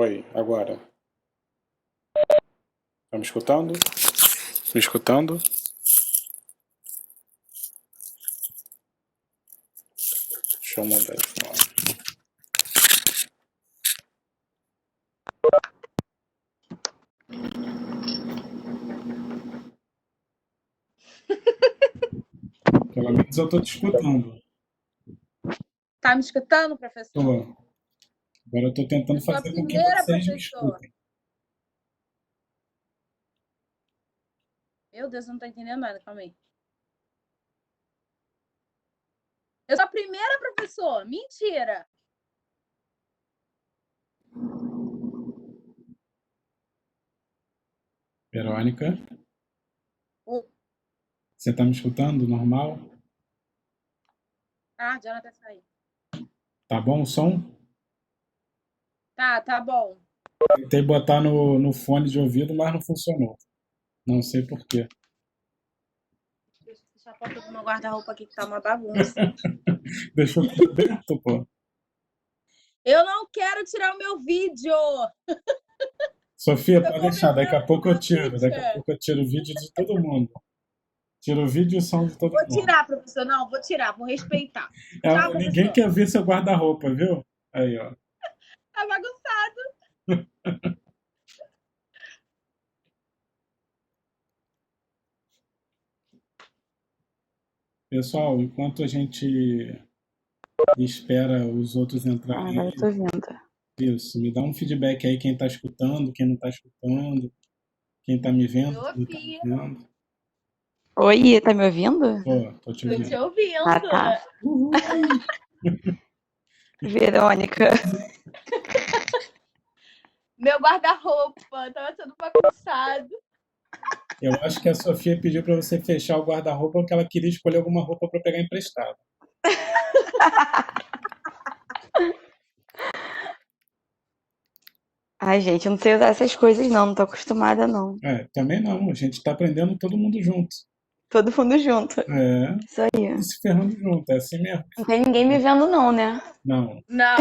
Oi, agora. Tá me escutando? Me escutando? Deixa eu mudar de fone. Pelo menos eu tô te escutando. Tá me escutando, professor? Tô. Agora eu tô tentando Eu sou a fazer com que primeira, vocês me professor. escutem. Meu Deus, eu não tô entendendo nada, calma aí. Eu sou a primeira, professor. Mentira. Verônica, Oh. você tá me escutando? Normal? Ah, Jonathan saiu. Tá bom o som? Tá bom. Tentei botar no fone de ouvido, mas não funcionou. Não sei por quê. Deixa eu fechar a porta do meu guarda-roupa aqui que tá uma bagunça. Deixou tudo aberto, pô. Eu não quero tirar o meu vídeo. Sofia, Tô pode deixar. Daqui a conversando pouco com eu a tiro. Daqui a teacher. pouco eu tiro o vídeo de todo mundo. Tiro o vídeo e o som de todo Vou mundo. tirar, professor. Não, vou tirar. Vou respeitar. Tchau, Ninguém professor. quer ver seu guarda-roupa, viu? Aí, ó. Tá bagunçado. Pessoal, enquanto a gente espera os outros entrarem Agora eu tô aí, vendo. isso, me dá um feedback aí quem tá escutando, quem não tá escutando, quem tá me vendo, quem não tá me Sofia, vendo. Oi, tá me ouvindo? Tô te tô te ouvindo. ouvindo. Ah, tá. Uhul. Verônica. Meu guarda-roupa tava todo bagunçado. Eu acho que a Sofia pediu pra você fechar o guarda-roupa porque ela queria escolher alguma roupa pra pegar emprestado. Ai, gente, eu não sei usar essas coisas não tô acostumada não. Também não, a gente tá aprendendo todo mundo junto. Todo mundo junto. É, Isso aí. e se ferrando junto, é assim mesmo. Não tem ninguém me vendo não, né? Não, Não.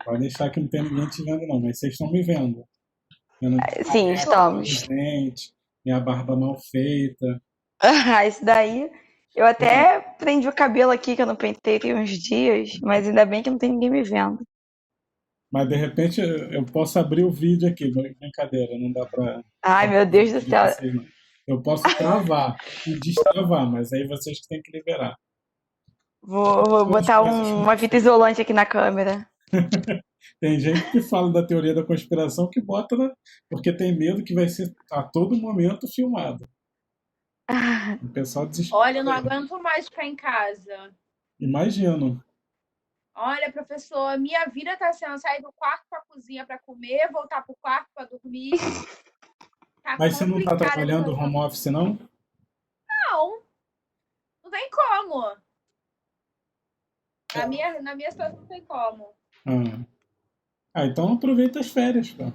pode deixar que não tem ninguém te vendo não, mas vocês estão me vendo. Vendo minha Sim, careca, estamos. os dentes, minha barba mal feita. Ah, isso daí. Eu até prendi o cabelo aqui que eu não pentei tem uns dias, mas ainda bem que não tem ninguém me vendo. Mas de repente eu posso abrir o vídeo aqui, brincadeira, não dá pra Ai, meu fazer Deus o do vídeo de céu. vocês não. Eu posso travar e destravar, mas aí vocês que têm que liberar. Vou Duas botar coisas uma fita isolante aqui na câmera. Tem gente que fala da teoria da conspiração que bota, porque tem medo que vai ser a todo momento filmado. O pessoal Olha, eu desespera não aí. aguento mais ficar em casa. Imagino. Olha, professor, minha vida tá sendo sair do quarto pra cozinha pra comer, voltar pro quarto pra dormir. Tá Mas você não está complicada essa trabalhando home rotina. office, não? Não, não tem como. Na minha situação não tem como. Ah. Então aproveita as férias, pô.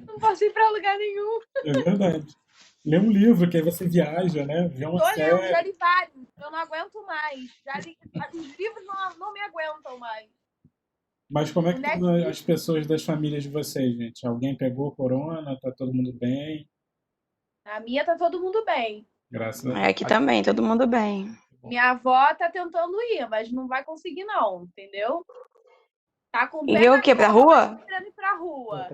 Não posso ir pra lugar nenhum. É verdade. Lê um livro, que aí você viaja, né? Vê uma Tô lendo, já série. li vários. Eu não aguento mais. Os livros não me aguentam mais. Mas como é O que estão as Netflix, pessoas das famílias de vocês, gente? Alguém pegou corona? Tá todo mundo bem? a minha tá todo mundo bem. Graças a É, Deus. aqui também, todo mundo bem. Minha avó tá tentando ir, mas não vai conseguir não, entendeu? Tá com o E pé eu o na quê? Pra cama, mas rua? não querendo ir pra rua.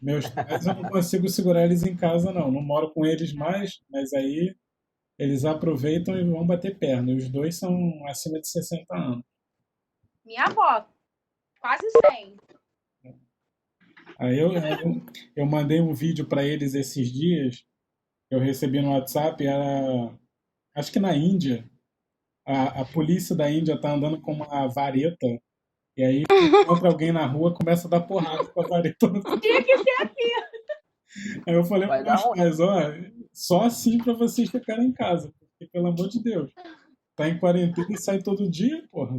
Meus pais eu não consigo segurar eles em casa, não. Não moro com eles mais, mas aí eles aproveitam e vão bater perna. E os dois são acima de 60 anos. Minha avó, quase 100. Aí eu mandei um vídeo para eles esses dias. Eu recebi no WhatsApp, era, acho que na Índia. A polícia da Índia tá andando com uma vareta. E aí encontra alguém na rua, começa a dar porrada com a vareta. Tinha que ser aqui. Aí eu falei para Vai dar meus ruim. pais, ó, só assim para vocês ficarem em casa. Porque, pelo amor de Deus, tá em quarentena e sai todo dia, porra.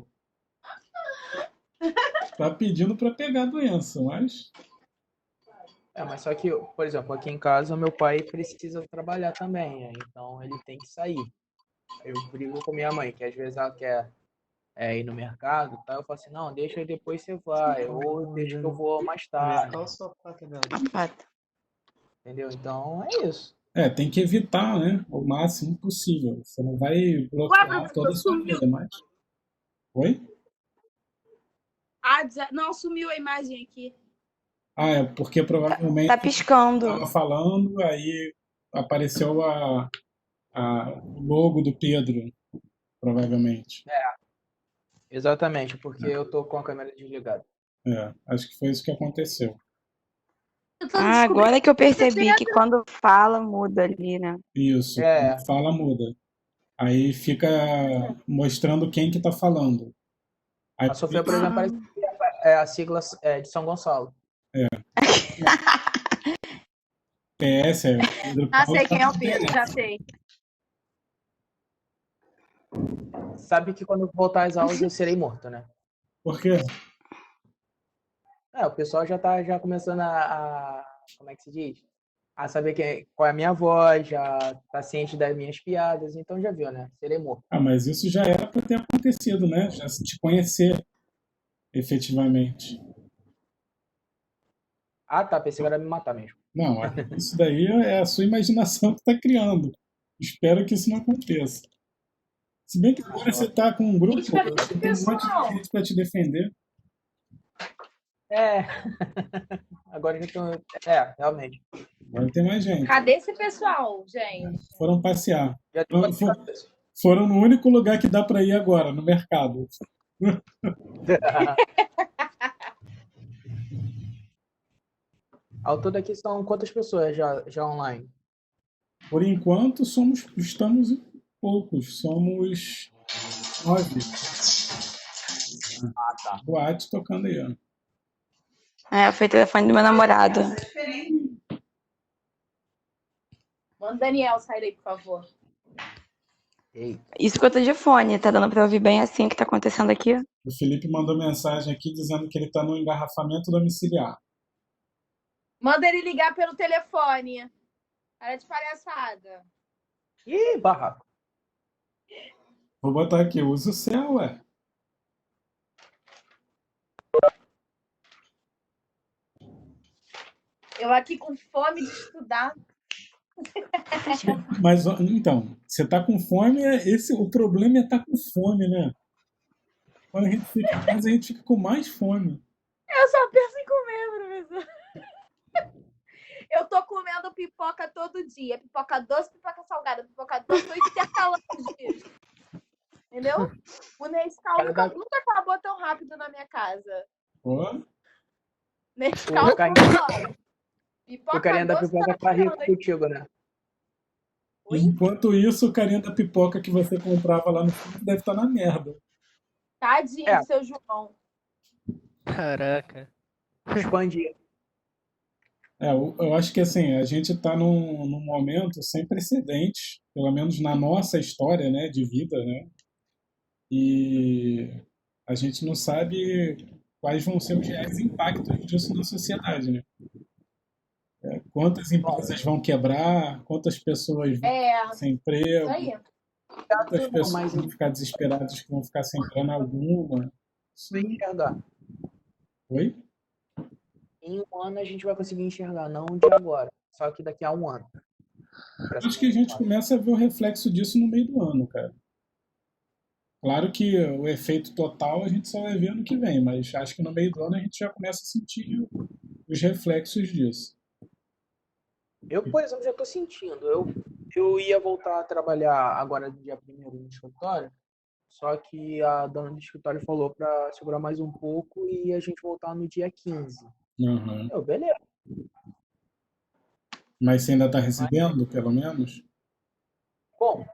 Tá pedindo para pegar a doença, mas Mas só que, por exemplo, aqui em casa, meu pai precisa trabalhar também, então ele tem que sair. Eu brigo com minha mãe, que às vezes ela quer ir no mercado, tá? Eu falo assim, não, deixa aí depois você vai, ou deixa que eu vou mais tarde, Fato. entendeu? Então é isso. Tem que evitar, né? O máximo possível. Você não vai Ué, bloquear toda professor, a sua sumiu. vida, mas. Oi? Não, sumiu a imagem aqui. É porque provavelmente Tá piscando. estava falando, aí apareceu o logo do Pedro, provavelmente. Exatamente, porque eu tô com a câmera desligada. Acho que foi isso que aconteceu. Eu tô descobrindo Agora que eu que é percebi que Pedro. quando fala, muda ali, né? Isso, É, quando fala muda. Aí fica mostrando quem que tá falando. Aí, a Sofia, por exemplo, parece que é a sigla de São Gonçalo. PS é Pedro Paulo. Sei quem é o Pedro, já sei. Sabe que quando voltar às aulas eu serei morto, né? Por quê? O pessoal já tá começando como é que se diz? A saber qual é a minha voz, já tá ciente das minhas piadas, então já viu, né? Serei morto. Mas isso já era para ter acontecido, né? Já se te conhecer efetivamente. Ah, tá, pensei que era me matar mesmo. Não, isso daí é a sua imaginação que está criando. Espero que isso não aconteça. Se bem que agora você está com um grupo, você tem um monte de gente para te defender. É. Agora já tô. Realmente. Agora tem mais gente. Cadê esse pessoal, gente? Foram passear. Já tô com a cabeça. Foram no único lugar que dá para ir agora, no mercado. Ao todo aqui são quantas pessoas já online? Por enquanto, estamos poucos. Somos 9. Tá. Boate tocando aí, ó. Foi o telefone do meu namorado. Manda o Daniel sair daí, por favor. Eita. Isso que eu tô de fone, tá dando pra ouvir bem assim o que tá acontecendo aqui? O Felipe mandou mensagem aqui dizendo que ele está no engarrafamento domiciliar. Manda ele ligar pelo telefone. Para de palhaçada. Ih, barraco. Vou botar aqui, usa o céu, ué. Eu aqui com fome de estudar. Mas, então, você tá com fome, o problema é estar com fome, né? Quando a gente fica em casa, a gente fica com mais fome. Eu só penso em comer, professor. Eu tô comendo pipoca todo dia. Pipoca doce, pipoca salgada. Pipoca doce, tô intercalando os dias. Entendeu? O Nescau nunca acabou tão rápido na minha casa. Ó, Nescau O carinha- funciona. O carinha da pipoca tá rico funcionando. contigo, né? Oi? enquanto isso, o carinha da pipoca que você comprava lá no fundo deve estar na merda. Tadinho do seu João. Caraca. Expandir. Eu acho que assim, a gente está num momento sem precedentes, pelo menos na nossa história, né, de vida, né? E a gente não sabe quais vão ser os reais impactos disso na sociedade, né? Quantas empresas vão quebrar, quantas pessoas vão ficar sem emprego, Isso aí. quantas pessoas mas vão ficar desesperadas que vão ficar sem grana alguma. vai enxergar. Oi? Em um ano a gente vai conseguir enxergar, não de agora, só que daqui a um ano. Acho que a gente começa a ver o reflexo disso no meio do ano, cara. Claro que o efeito total a gente só vai ver ano que vem, mas acho que no meio do ano a gente já começa a sentir os reflexos disso. Eu, por exemplo, já tô sentindo. Eu ia voltar a trabalhar agora dia 1º no escritório, só que a dona do escritório falou para segurar mais um pouco e a gente voltar no dia 15. Uhum. Beleza. Mas você ainda está recebendo, pelo menos? Bom,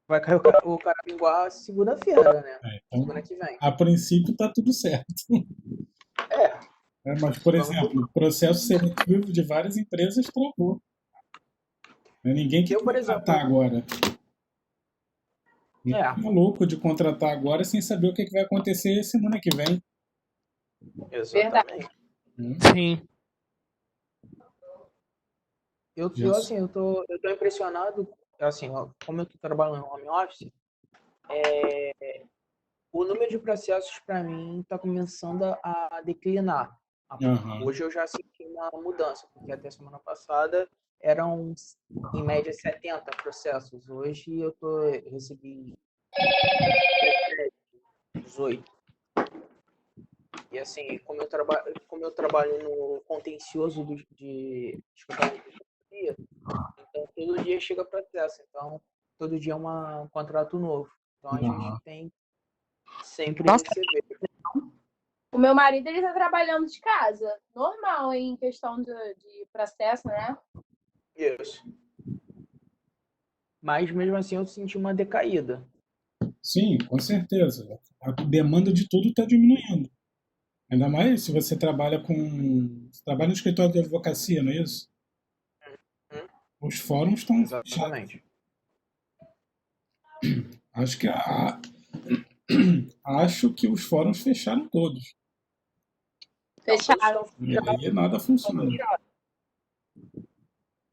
vai cair o Carapicuá segunda-feira, né? Então, Semana que vem. a princípio está tudo certo. Mas, por exemplo, o processo seletivo de várias empresas travou. Ninguém quer Por exemplo, contratar agora. Ninguém é louco de contratar agora sem saber o que vai acontecer semana que vem. Exatamente. Sim. Eu tô impressionado, assim, como eu tô trabalhando no home office, O número de processos para mim está começando a declinar. Aham. Hoje eu já senti uma mudança, porque até semana passada eram em média 70 processos. Hoje recebi 18. E assim, como eu trabalho no contencioso de escritório de advocacia, então todo dia chega processo. Então, todo dia é um contrato novo. Então a gente Aham. tem sempre Nossa. receber. O meu marido, ele tá trabalhando de casa. Normal, hein, em questão de processo, né? Isso. Mas mesmo assim eu senti uma decaída. Sim, com certeza. A demanda de tudo está diminuindo. Ainda mais se você trabalha com. Você trabalha no escritório de advocacia, não é isso? Os fóruns estão fechados. Exatamente. Acho que acho que os fóruns fecharam todos. Fecharam. E aí nada funciona.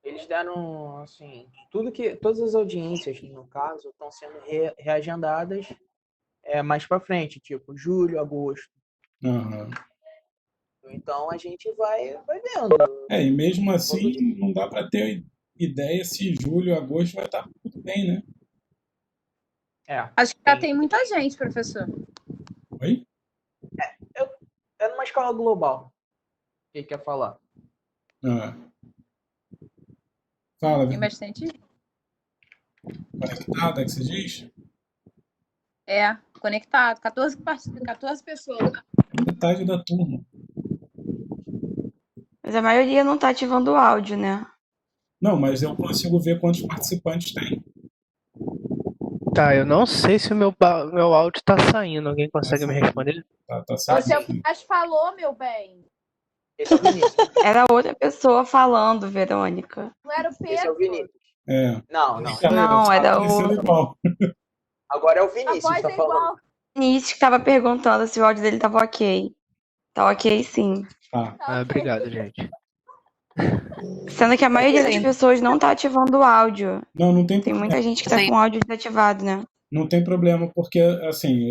Eles deram, assim, todas as audiências, no caso, estão sendo reagendadas mais para frente, tipo julho, agosto. Aham. Então a gente vai vendo. E mesmo assim não dá para ter ideia se julho, agosto vai estar tudo bem, né? Acho que já tem muita gente, professor. Oi? É numa escala global. O que quer falar? Ah. Fala, Tem bastante gente. conectada, que você diz? Conectado. 14 pessoas. Metade da turma. Mas a maioria não tá ativando o áudio, né? Não, mas eu consigo ver quantos participantes tem. Tá, eu não sei se o meu áudio tá saindo. Alguém consegue me responder? Tá certo. Você é o que mais falou, meu bem. Esse é o Vinícius. Era outra pessoa falando, Verônica. Não era o Esse é o Pedro. Vinícius. É. Não. Não, Tá era parecendo o igual. Agora é o A Vinícius voz que tá é falando. igual. Vinícius que tava perguntando se o áudio dele tava ok. Tá ok, sim. Tá. Ah, obrigado, gente. Sendo que a maioria das pessoas não tá ativando o áudio. Não tem Tem problema. muita gente que tá com o áudio desativado, né? Não tem problema, porque assim,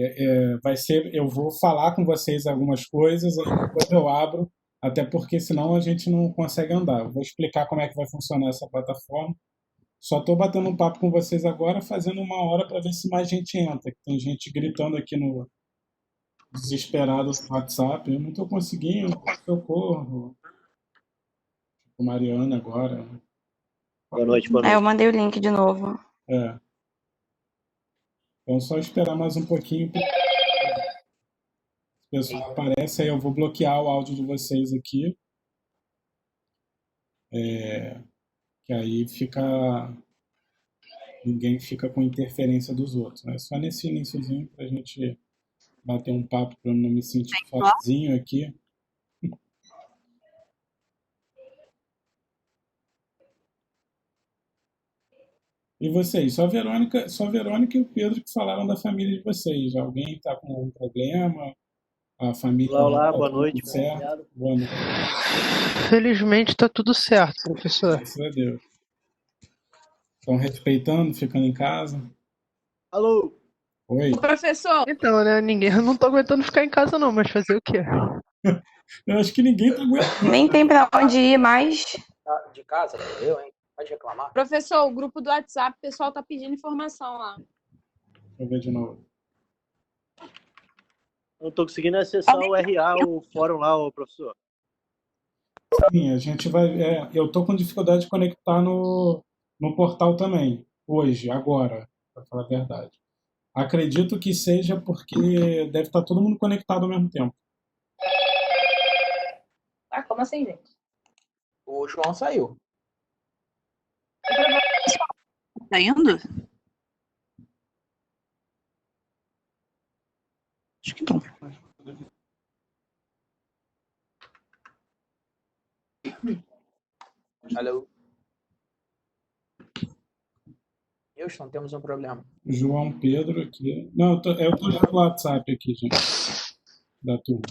vai ser. Eu vou falar com vocês algumas coisas, aí depois eu abro, até porque senão a gente não consegue andar. Eu vou explicar como é que vai funcionar essa plataforma. Só estou batendo um papo com vocês agora, fazendo uma hora para ver se mais gente entra. Tem gente gritando aqui no desesperado no WhatsApp. Eu não estou conseguindo, socorro. O Mariana agora. Boa noite, boa Aí eu noite. mandei o link de novo. É. Então só esperar mais um pouquinho. O pessoal aparece, aí eu vou bloquear o áudio de vocês aqui. Que aí ninguém fica com interferência dos outros. Né? Só nesse iníciozinho pra gente bater um papo para eu não me sentir sozinho aqui. E vocês? Só a Verônica e o Pedro que falaram da família de vocês. Alguém está com algum problema? A família Olá, tá boa tudo noite, certo? obrigado. Boa noite, Felizmente tá tudo certo, professor. graças a Deus. Estão respeitando, ficando em casa? Alô? Oi? Professor, Então, né, eu não tô aguentando ficar em casa não, mas fazer o quê? Eu acho que ninguém tá aguentando. Nem tem pra onde ir mais. Tá de casa, eu, hein? Pode reclamar. professor, o grupo do WhatsApp, o pessoal tá pedindo informação lá. Deixa eu ver de novo. Não tô conseguindo acessar o RA, o fórum lá, ô professor. Sim, a gente vai. Eu tô com dificuldade de conectar no portal também, hoje, agora, para falar a verdade. Acredito que seja porque deve estar todo mundo conectado ao mesmo tempo. Ah, como assim, gente? O João saiu. Tá indo? Acho que não. Alô? Houston, temos um problema. João Pedro aqui. Não, eu tô no WhatsApp aqui, gente. Da turma.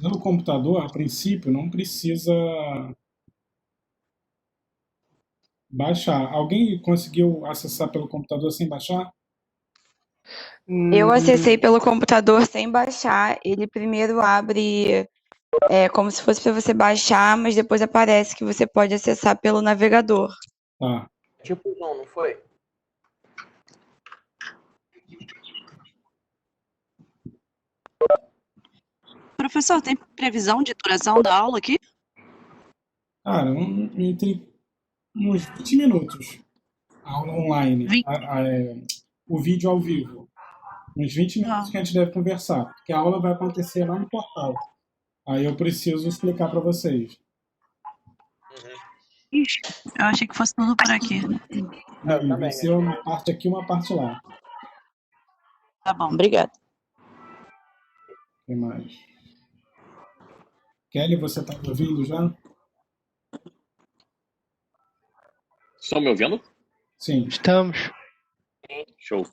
Pelo computador, a princípio, não precisa. Baixar. Alguém conseguiu acessar pelo computador sem baixar? Eu Hum, acessei pelo computador sem baixar. Ele primeiro abre como se fosse para você baixar, mas depois aparece que você pode acessar pelo navegador. Tá. Tipo, não foi? Professor, tem previsão de duração da aula aqui? Cara, entre uns 20 minutos. A aula online. 20. O vídeo ao vivo. Uns 20 minutos Ah, que a gente deve conversar. Porque a aula vai acontecer lá no portal. Aí eu preciso explicar para vocês. ixi, eu achei que fosse tudo por aqui. Não, Eu vai também, ser uma parte aqui, uma parte lá. Tá bom, obrigada. Tem mais. Kelly, você tá me ouvindo já? Estão me ouvindo? Sim. estamos. Show.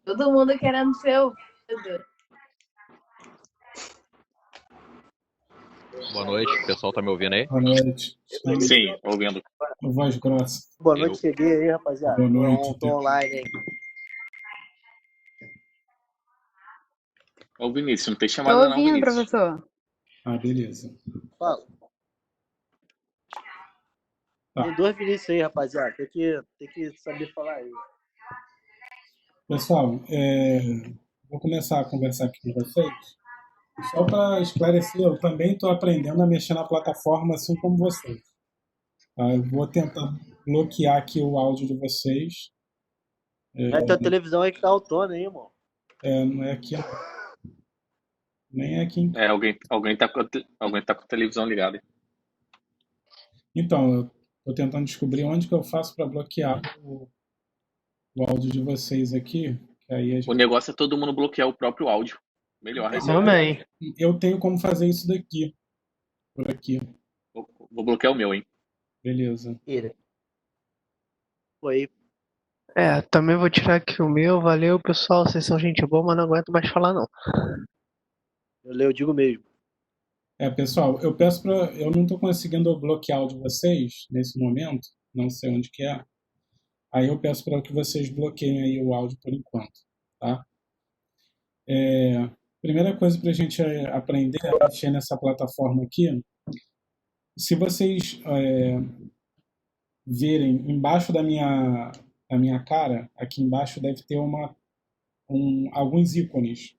Todo mundo querendo ser ouvido. Boa noite, o pessoal tá me ouvindo aí? Boa noite. Estamos Sim, ouvindo. com voz grossa. Boa noite, cheguei aí, rapaziada. Boa noite. Tô online aí. Ô, Vinícius, não tem Tô chamada não, ouvindo, Vinícius. professor. Ah, beleza. Fala. Tá. Tem 2 Vinícius aí, rapaziada. Tem que saber falar aí. Pessoal, vou começar a conversar aqui com vocês. Só para esclarecer, eu também estou aprendendo a mexer na plataforma assim como vocês. Tá? Eu vou tentar bloquear aqui o áudio de vocês. Vai ter a televisão aí que tá autona aí, irmão. Não é aqui, não. Nem é aqui. Alguém tá com a televisão ligada. Então, eu estou tentando descobrir onde que eu faço para bloquear o áudio de vocês aqui. Que aí O negócio é todo mundo bloquear o próprio áudio. Melhor, né? Também. eu tenho como fazer isso daqui. Por aqui. Vou bloquear o meu, hein? Beleza. Ira. Foi. Também vou tirar aqui o meu. Valeu, pessoal. Vocês são gente boa, mas não aguento mais falar, não. Eu digo mesmo. Pessoal, eu não estou conseguindo bloquear o de vocês nesse momento. Não sei onde que é. Aí eu peço para que vocês bloqueiem aí o áudio por enquanto, tá? Primeira coisa para a gente aprender a mexer nessa plataforma aqui, se vocês verem embaixo da minha cara, aqui embaixo deve ter alguns ícones.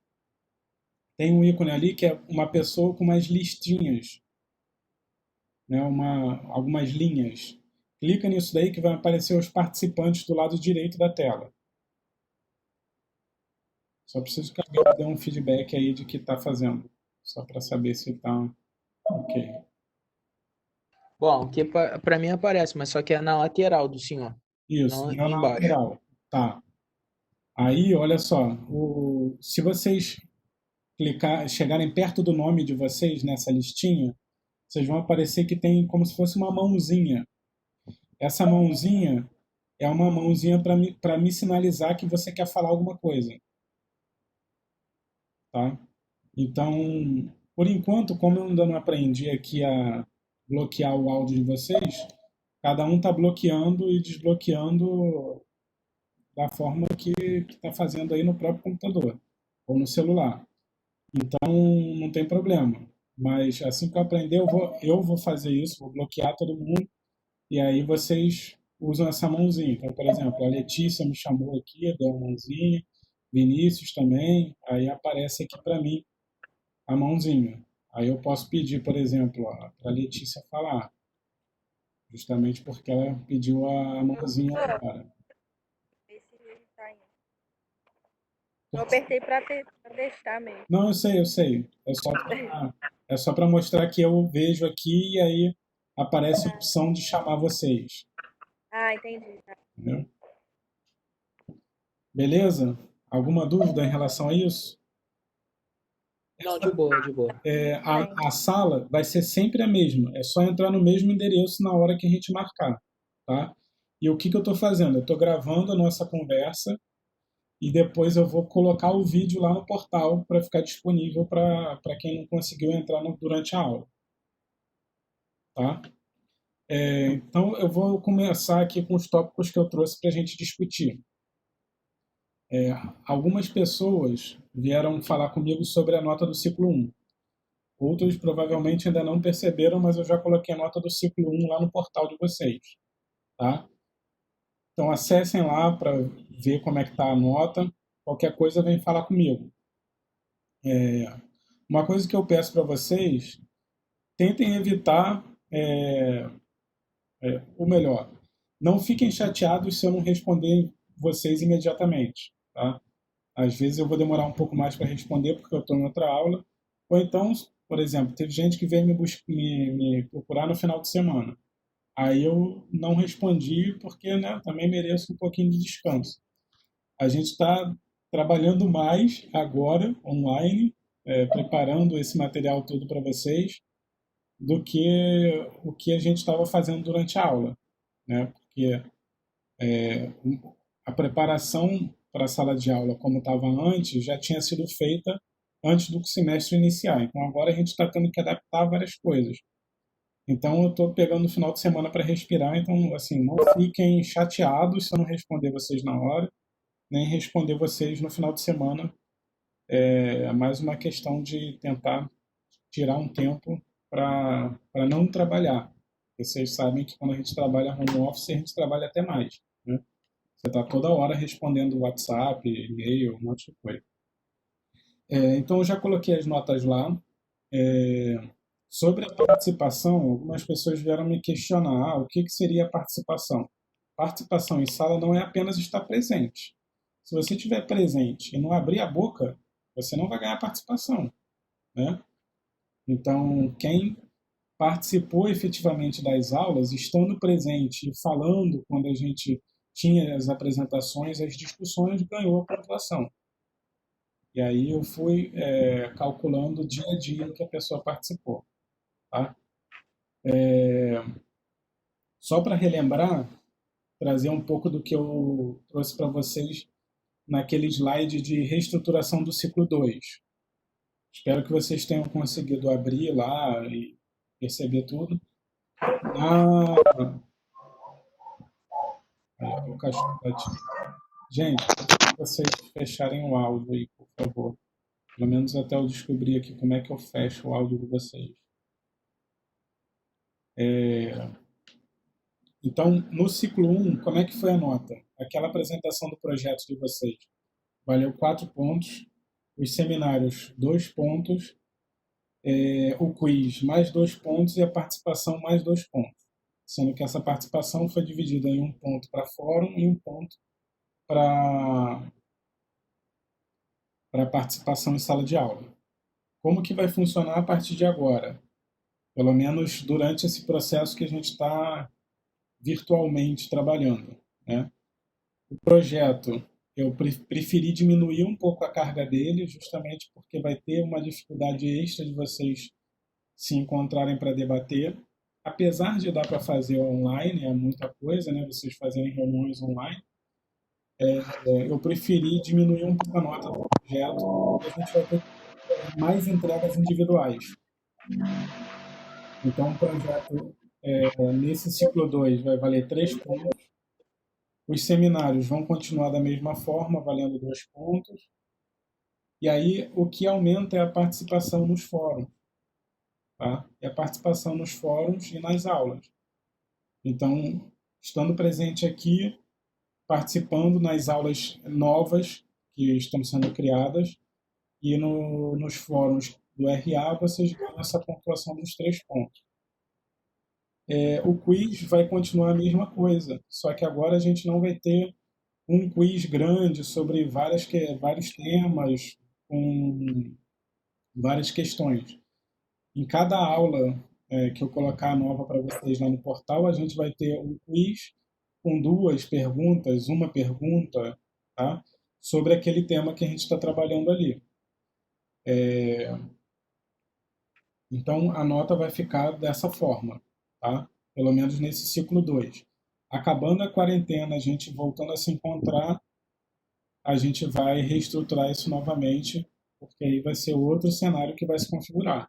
Tem um ícone ali que é uma pessoa com umas listinhas, né, algumas linhas. Clica nisso daí que vai aparecer os participantes do lado direito da tela. Só preciso que alguém dê um feedback aí de que está fazendo. Só para saber se está ok. Bom, aqui pra mim aparece, mas só que é na lateral do senhor. Isso, Não na embaixo. lateral. Tá. Aí, olha só. Se vocês chegarem perto do nome de vocês nessa listinha, vocês vão aparecer que tem como se fosse uma mãozinha. Essa mãozinha é uma mãozinha para me sinalizar que você quer falar alguma coisa. Tá? Então, por enquanto, como eu ainda não aprendi aqui a bloquear o áudio de vocês, cada um está bloqueando e desbloqueando da forma que está fazendo aí no próprio computador ou no celular. Então, não tem problema. Mas assim que eu aprender, eu vou fazer isso, vou bloquear todo mundo e aí vocês usam essa mãozinha. Então, por exemplo, a Letícia me chamou aqui, deu uma mãozinha, Vinícius também, aí aparece aqui para mim a mãozinha. Aí eu posso pedir, por exemplo, para a Letícia falar, justamente porque ela pediu a mãozinha agora. Eu apertei pra testar mesmo. Não, eu sei. É só para mostrar que eu vejo aqui e aí aparece a opção de chamar vocês. Ah, entendi. Entendeu? Beleza? Alguma dúvida em relação a isso? Não, de boa, de boa. A sala vai ser sempre a mesma. É só entrar no mesmo endereço na hora que a gente marcar. Tá? E o que eu estou fazendo? Eu estou gravando a nossa conversa e depois eu vou colocar o vídeo lá no portal para ficar disponível para quem não conseguiu entrar durante a aula. tá? Então, eu vou começar aqui com os tópicos que eu trouxe para a gente discutir. Algumas pessoas vieram falar comigo sobre a nota do ciclo 1. Outros provavelmente ainda não perceberam, mas eu já coloquei a nota do ciclo 1 lá no portal de vocês, tá? Então, acessem lá para ver como é que está a nota. Qualquer coisa, vem falar comigo. Uma coisa que eu peço para vocês, tentem evitar, ou melhor, não fiquem chateados se eu não responder vocês imediatamente, tá? Às vezes eu vou demorar um pouco mais para responder porque eu estou em outra aula. Ou então, por exemplo, teve gente que veio me procurar no final de semana. Aí eu não respondi porque, né, também mereço um pouquinho de descanso. A gente está trabalhando mais agora, online, preparando esse material todo para vocês, do que o que a gente estava fazendo durante a aula, né? Porque a preparação para a sala de aula, como estava antes, já tinha sido feita antes do semestre iniciar. Então agora a gente está tendo que adaptar várias coisas. Então eu estou pegando o final de semana para respirar. Então, assim, não fiquem chateados se eu não responder vocês na hora, nem responder vocês no final de semana. É mais uma questão de tentar tirar um tempo para não trabalhar. Vocês sabem que quando a gente trabalha home office, a gente trabalha até mais, né? Você está toda hora respondendo WhatsApp, e-mail, um monte de coisa. Então, eu já coloquei as notas lá. Sobre a participação, algumas pessoas vieram me questionar o que seria a participação. Participação em sala não é apenas estar presente. Se você estiver presente e não abrir a boca, você não vai ganhar participação, né? Então, quem participou efetivamente das aulas, estando presente e falando quando a gente tinha as apresentações, as discussões, ganhou a pontuação. E aí eu fui calculando o dia a dia que a pessoa participou. Tá? Só para relembrar, trazer um pouco do que eu trouxe para vocês naquele slide de reestruturação do ciclo 2. Espero que vocês tenham conseguido abrir lá e perceber tudo. O cachorro latindo. Gente, se vocês fecharem o áudio aí, por favor. Pelo menos até eu descobrir aqui como é que eu fecho o áudio de vocês. Então, no ciclo 1, como é que foi a nota? Aquela apresentação do projeto de vocês. Valeu 4 pontos. Os seminários, 2 pontos. O quiz, mais 2 pontos. E a participação, mais 2 pontos. Sendo que essa participação foi dividida em 1 ponto para fórum e 1 ponto para participação em sala de aula. Como que vai funcionar a partir de agora? Pelo menos durante esse processo que a gente está virtualmente trabalhando, né? O projeto, eu preferi diminuir um pouco a carga dele, justamente porque vai ter uma dificuldade extra de vocês se encontrarem para debater. Apesar de dar para fazer online, é muita coisa, né? Vocês fazerem reuniões online, eu preferi diminuir um pouco a nota do projeto, porque a gente vai ter mais entregas individuais. Então, o projeto, nesse ciclo 2, vai valer 3 pontos. Os seminários vão continuar da mesma forma, valendo 2 pontos. E aí, o que aumenta é a participação nos fóruns. Tá? É a participação nos fóruns e nas aulas. Então, estando presente aqui, participando nas aulas novas que estão sendo criadas, e nos fóruns do RA, vocês ganham essa pontuação dos 3 pontos. O quiz vai continuar a mesma coisa, só que agora a gente não vai ter um quiz grande sobre vários temas, com várias questões. Em cada aula que eu colocar nova para vocês lá no portal, a gente vai ter um quiz com 2 perguntas, uma pergunta, tá? Sobre aquele tema que a gente está trabalhando ali. Então, a nota vai ficar dessa forma, tá? Pelo menos nesse ciclo 2. Acabando a quarentena, a gente voltando a se encontrar, a gente vai reestruturar isso novamente, porque aí vai ser outro cenário que vai se configurar.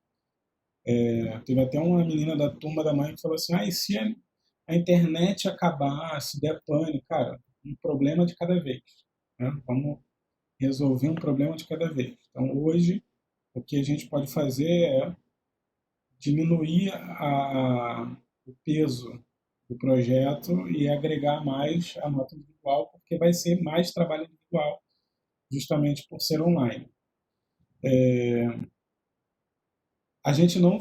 Teve até uma menina da turma da mãe que falou assim, e se a internet acabar, se der pane, cara, um problema de cada vez, né? Vamos resolver um problema de cada vez. Então, hoje, o que a gente pode fazer é diminuir o peso do projeto e agregar mais a nota individual, porque vai ser mais trabalho individual, justamente por ser online. A gente não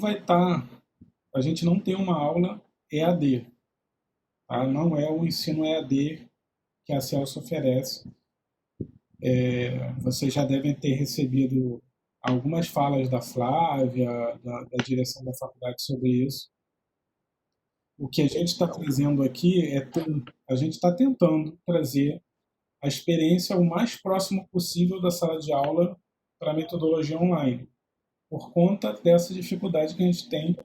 a gente não tem uma aula EAD, tá? Não é o ensino EAD que a Celso oferece. Vocês já devem ter recebido algumas falas da Flávia, da direção da faculdade sobre isso. O que a gente está trazendo aqui a gente está tentando trazer a experiência o mais próximo possível da sala de aula para a metodologia online, por conta dessa dificuldade que a gente tem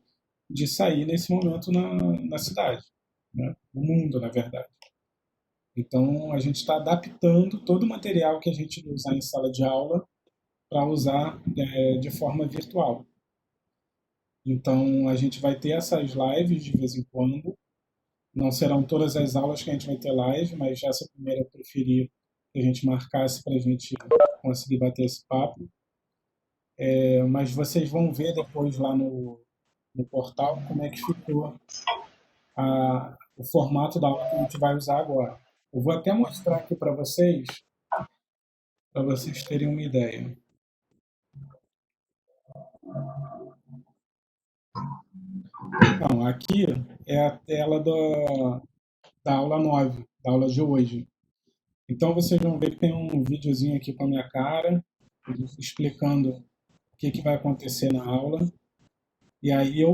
de sair nesse momento na cidade, né? No mundo, na verdade. Então, a gente está adaptando todo o material que a gente usar em sala de aula para usar de forma virtual. Então, a gente vai ter essas lives de vez em quando. Não serão todas as aulas que a gente vai ter live, mas essa primeira eu preferi que a gente marcasse para a gente conseguir bater esse papo. Mas vocês vão ver depois lá no portal como é que ficou o formato da aula que a gente vai usar agora. Eu vou até mostrar aqui para vocês terem uma ideia. Então, aqui é a tela da aula 9, da aula de hoje. Então, vocês vão ver que tem um videozinho aqui com a minha cara, explicando o que vai acontecer na aula. E aí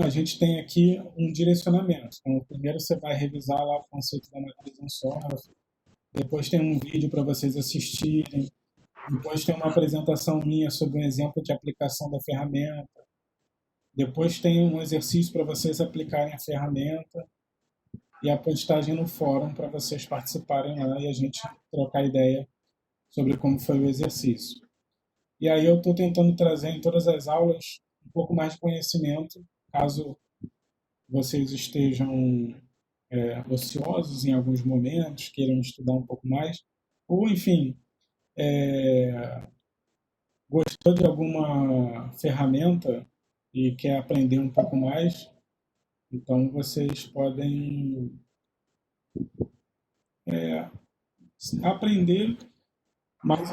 a gente tem aqui um direcionamento. Então, primeiro você vai revisar lá o conceito da matriz Ansoff, depois tem um vídeo para vocês assistirem, depois tem uma apresentação minha sobre um exemplo de aplicação da ferramenta, depois tem um exercício para vocês aplicarem a ferramenta e a postagem no fórum para vocês participarem lá e a gente trocar ideia sobre como foi o exercício. E aí eu estou tentando trazer em todas as aulas um pouco mais de conhecimento, caso vocês estejam ociosos em alguns momentos, queiram estudar um pouco mais, ou, enfim, gostou de alguma ferramenta e quer aprender um pouco mais, então vocês podem aprender mais.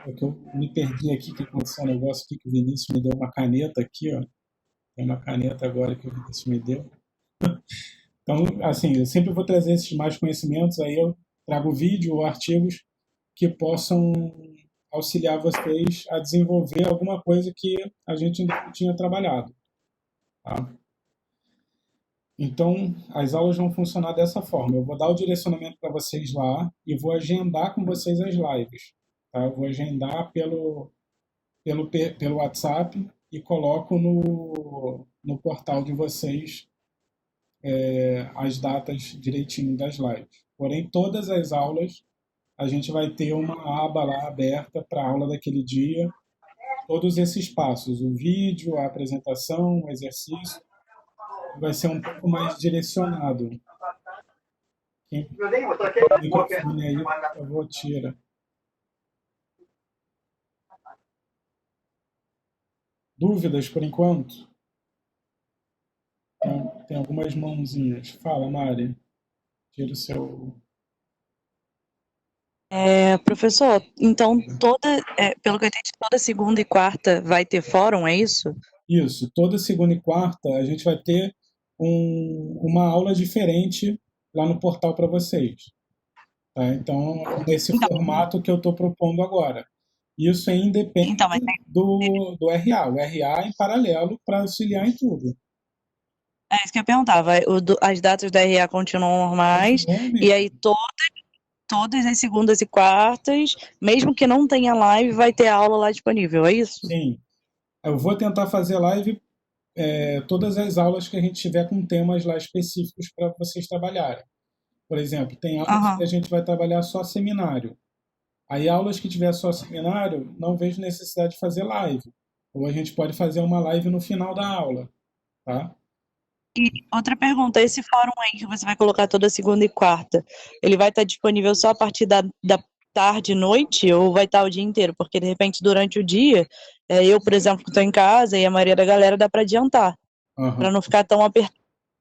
É que eu me perdi aqui, que aconteceu um negócio aqui que o Vinícius me deu uma caneta aqui, ó. Tem uma caneta agora que o Vinícius me deu. Então, assim, eu sempre vou trazer esses mais conhecimentos, aí eu trago vídeo ou artigos que possam auxiliar vocês a desenvolver alguma coisa que a gente ainda não tinha trabalhado. Tá? Então, as aulas vão funcionar dessa forma. Eu vou dar o direcionamento para vocês lá e vou agendar com vocês as lives. Tá? Eu vou agendar pelo WhatsApp e coloco no portal de vocês as datas direitinho das lives. Porém, todas as aulas a gente vai ter uma aba lá aberta para a aula daquele dia, todos esses passos, o vídeo, a apresentação, o exercício, vai ser um pouco mais direcionado. Quem tem o microfone aí, por favor, tira. Dúvidas por enquanto? Tem algumas mãozinhas. Fala, Mari. Tira o seu... Professor, então pelo que eu entendi, toda segunda e quarta vai ter fórum, é isso? Isso. Toda segunda e quarta a gente vai ter uma aula diferente lá no portal para vocês. Tá? Então, nesse formato que eu estou propondo agora. Isso é independente do RA. O RA é em paralelo para auxiliar em tudo. É isso que eu perguntava. As datas da RA continuam normais, e aí todas as segundas e quartas, mesmo que não tenha live, vai ter aula lá disponível, é isso? Sim. Eu vou tentar fazer live todas as aulas que a gente tiver com temas lá específicos para vocês trabalharem. Por exemplo, tem aulas que a gente vai trabalhar só seminário. Aí, aulas que tiver só seminário, não vejo necessidade de fazer live. ou a gente pode fazer uma live no final da aula, tá? E outra pergunta, esse fórum aí que você vai colocar toda segunda e quarta, ele vai estar disponível só a partir da tarde e noite ou vai estar o dia inteiro? Porque, de repente, durante o dia, eu, por exemplo, que estou em casa e a maioria da galera dá para adiantar, para não ficar tão apertado,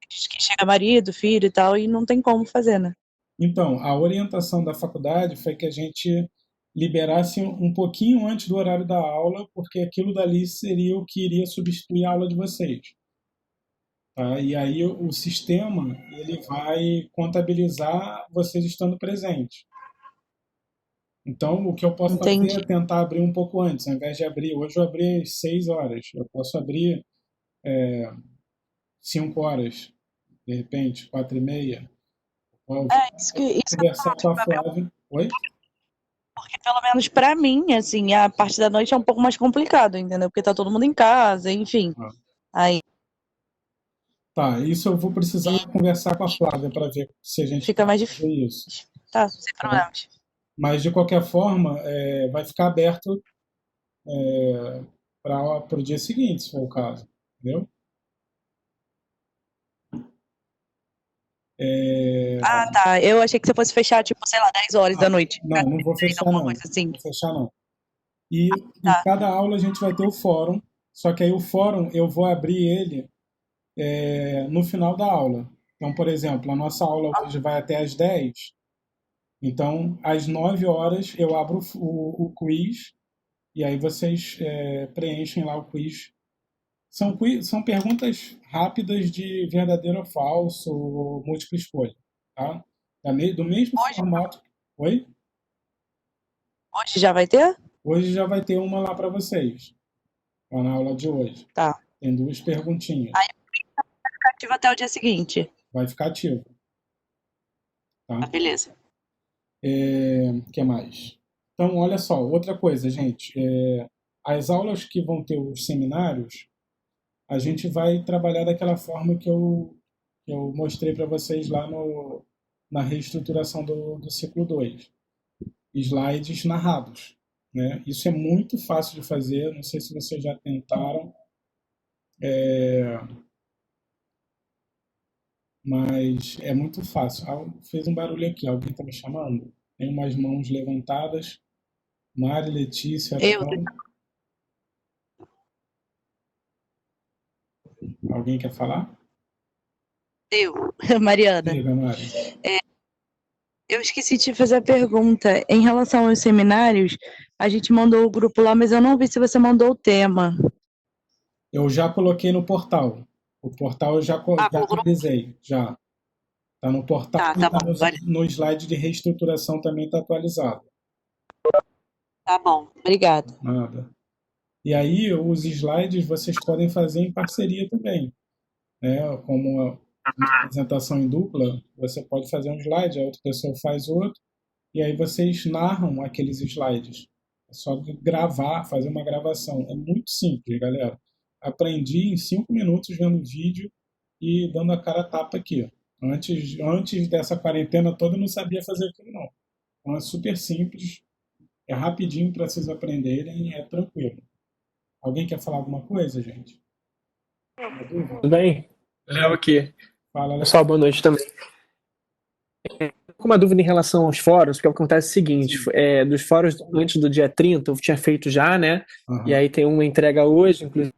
que chega marido, filho e tal, e não tem como fazer, né? Então, a orientação da faculdade foi que a gente liberasse um pouquinho antes do horário da aula, porque aquilo dali seria o que iria substituir a aula de vocês. Tá? E aí o sistema ele vai contabilizar vocês estando presentes. Então, o que eu posso fazer Entendi. é tentar abrir um pouco antes, ao invés de abrir. Hoje eu abri às 6 horas, eu posso abrir 5 horas, de repente, 4h30. Isso que Conversar com a Flávia. Oi? porque pelo menos pra mim, assim, a parte da noite é um pouco mais complicado, entendeu? Porque tá todo mundo em casa, enfim. Aí Tá, isso eu vou precisar conversar com a Flávia para ver se a gente fica mais pode fazer difícil. isso. Tá, sem problemas. Mas, de qualquer forma, vai ficar aberto para o dia seguinte, se for o caso. Entendeu? Ah, tá. Eu achei que você fosse fechar, tipo, sei lá, 10 horas da noite. Não vou fechar não. Coisa assim. Não vou fechar não. E em cada aula a gente vai ter o fórum, só que aí o fórum eu vou abrir ele no final da aula. Então, por exemplo, a nossa aula hoje vai até às 10. Então, às 9 horas eu abro o quiz e aí vocês preenchem lá o quiz. São perguntas rápidas de verdadeiro ou falso, múltipla escolha. Tá? Do mesmo formato. Oi? Hoje já vai ter? Hoje já vai ter uma lá para vocês. Lá na aula de hoje. Tá. Tem 2 perguntinhas. Aí vai ficar ativo até o dia seguinte. Vai ficar ativo. Tá? Beleza. Que mais? Então, olha só, outra coisa, gente. As aulas que vão ter os seminários, a gente vai trabalhar daquela forma que eu mostrei para vocês lá na reestruturação do ciclo 2. Slides narrados. Né? Isso é muito fácil de fazer, não sei se vocês já tentaram. Mas é muito fácil. Fez um barulho aqui, alguém está me chamando? Tem umas mãos levantadas. Mari, Letícia, Aragão. Alguém quer falar? Eu, Mariana. Diga, Mari. Eu esqueci de fazer a pergunta. Em relação aos seminários, a gente mandou o grupo lá, mas eu não vi se você mandou o tema. Eu já coloquei no portal. O portal eu já atualizei. Já. Está no portal e tá no slide de reestruturação também está atualizado. Tá bom, obrigada. Nada. E aí, os slides vocês podem fazer em parceria também. Né? Como uma apresentação em dupla, você pode fazer um slide, a outra pessoa faz outro, e aí vocês narram aqueles slides. É só gravar, fazer uma gravação. É muito simples, galera. Aprendi em 5 minutos vendo vídeo e dando a cara a tapa aqui. Antes dessa quarentena toda eu não sabia fazer aquilo não. Então é super simples, é rapidinho para vocês aprenderem, é tranquilo. Alguém quer falar alguma coisa, gente? Tudo bem? Léo aqui. Fala, Léo. Pessoal, boa noite também. Com uma dúvida em relação aos fóruns, porque acontece o seguinte, dos fóruns antes do dia 30, eu tinha feito já, né? Uhum. E aí tem uma entrega hoje, inclusive.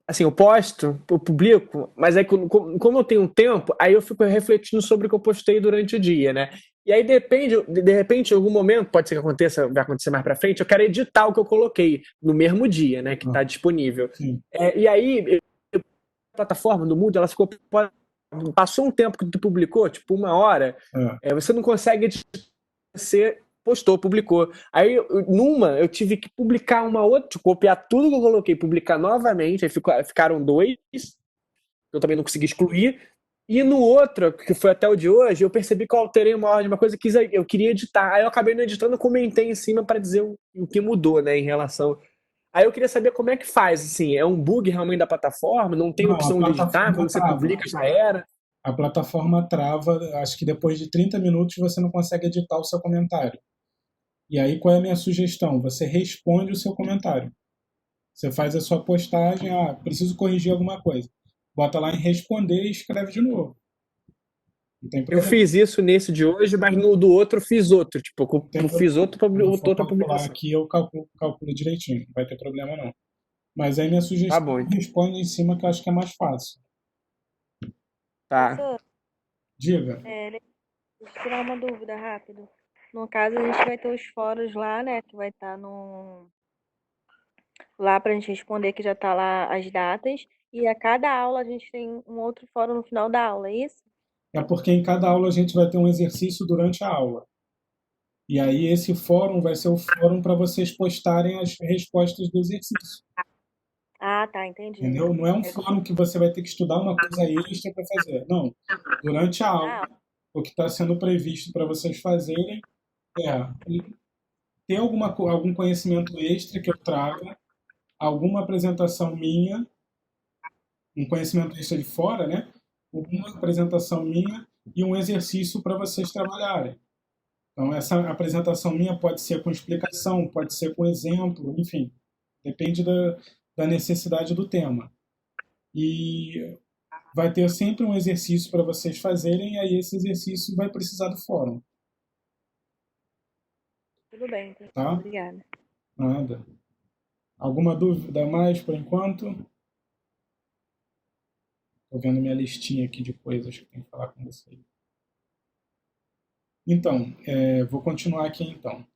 Assim, eu posto, eu publico, mas aí como eu tenho um tempo, aí eu fico refletindo sobre o que eu postei durante o dia, né? E aí de repente, em algum momento, pode ser que aconteça, vai acontecer mais pra frente, eu quero editar o que eu coloquei no mesmo dia, né? Que tá disponível. E aí, a plataforma do Moodle, ela ficou... Passou um tempo que tu publicou, tipo 1 hora, você não consegue editar, você postou, publicou. Aí, eu tive que publicar uma outra, copiar tudo que eu coloquei, publicar novamente, aí ficaram 2, eu também não consegui excluir, e no outro, que foi até o de hoje, eu percebi que eu alterei uma ordem, uma coisa que eu queria editar, aí eu acabei não editando, eu comentei em cima para dizer o que mudou, né, em relação... Aí eu queria saber como é que faz, assim, é um bug realmente da plataforma, não tem opção de editar, quando você publica já era? A plataforma trava, acho que depois de 30 minutos você não consegue editar o seu comentário. E aí, qual é a minha sugestão? Você responde o seu comentário. Você faz a sua postagem, preciso corrigir alguma coisa. Bota lá em responder e escreve de novo. Não tem Eu problema. fiz isso nesse de hoje, mas no do outro eu fiz outro. Tipo, eu fiz outro para Quando eu for outra calcular publicação. aqui, eu calculo direitinho. Não vai ter problema, não. Mas aí minha sugestão Tá bom, então. responde em cima, que eu acho que é mais fácil. Tá. Professor, Diga. deixa eu tirar uma dúvida rápido. No caso, a gente vai ter os fóruns lá, né? Que vai estar lá pra gente responder, que já tá lá as datas. E a cada aula a gente tem um outro fórum no final da aula, é isso? É porque em cada aula a gente vai ter um exercício durante a aula. E aí esse fórum vai ser o fórum para vocês postarem as respostas do exercício. Ah, tá, entendi. Entendeu? Não é um fórum que você vai ter que estudar uma coisa extra para fazer. Não. Durante a aula, o que está sendo previsto para vocês fazerem é ter algum conhecimento extra que eu traga, alguma apresentação minha, um conhecimento extra de fora, né? Uma apresentação minha e um exercício para vocês trabalharem. Então, essa apresentação minha pode ser com explicação, pode ser com exemplo, enfim, depende da necessidade do tema. E vai ter sempre um exercício para vocês fazerem, e aí esse exercício vai precisar do fórum. Tudo bem, então. Tá? Obrigada. Nada. Alguma dúvida a mais por enquanto? Estou vendo minha listinha aqui de coisas que eu tenho que falar com vocês. Então, vou continuar aqui então.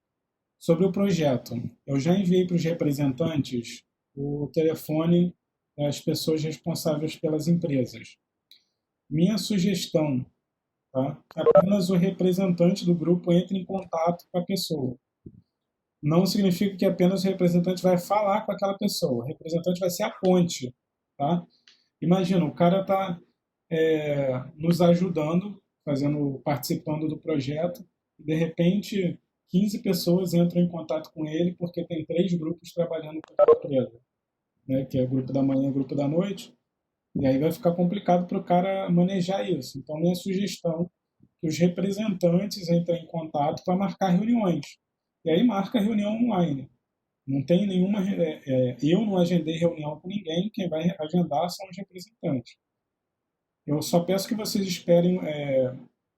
Sobre o projeto, eu já enviei para os representantes o telefone das pessoas responsáveis pelas empresas. Minha sugestão, tá? Apenas o representante do grupo entre em contato com a pessoa. Não significa que apenas o representante vai falar com aquela pessoa. O representante vai ser a ponte, tá? Imagina, o cara está nos ajudando, participando do projeto, e de repente 15 pessoas entram em contato com ele porque tem 3 grupos trabalhando com a empresa, né? Que é o grupo da manhã e o grupo da noite, e aí vai ficar complicado para o cara manejar isso. Então, minha sugestão é que os representantes entrem em contato para marcar reuniões. E aí marca reunião online. Não tem nenhuma. Eu não agendei reunião com ninguém, quem vai agendar são os representantes. Eu só peço que vocês esperem,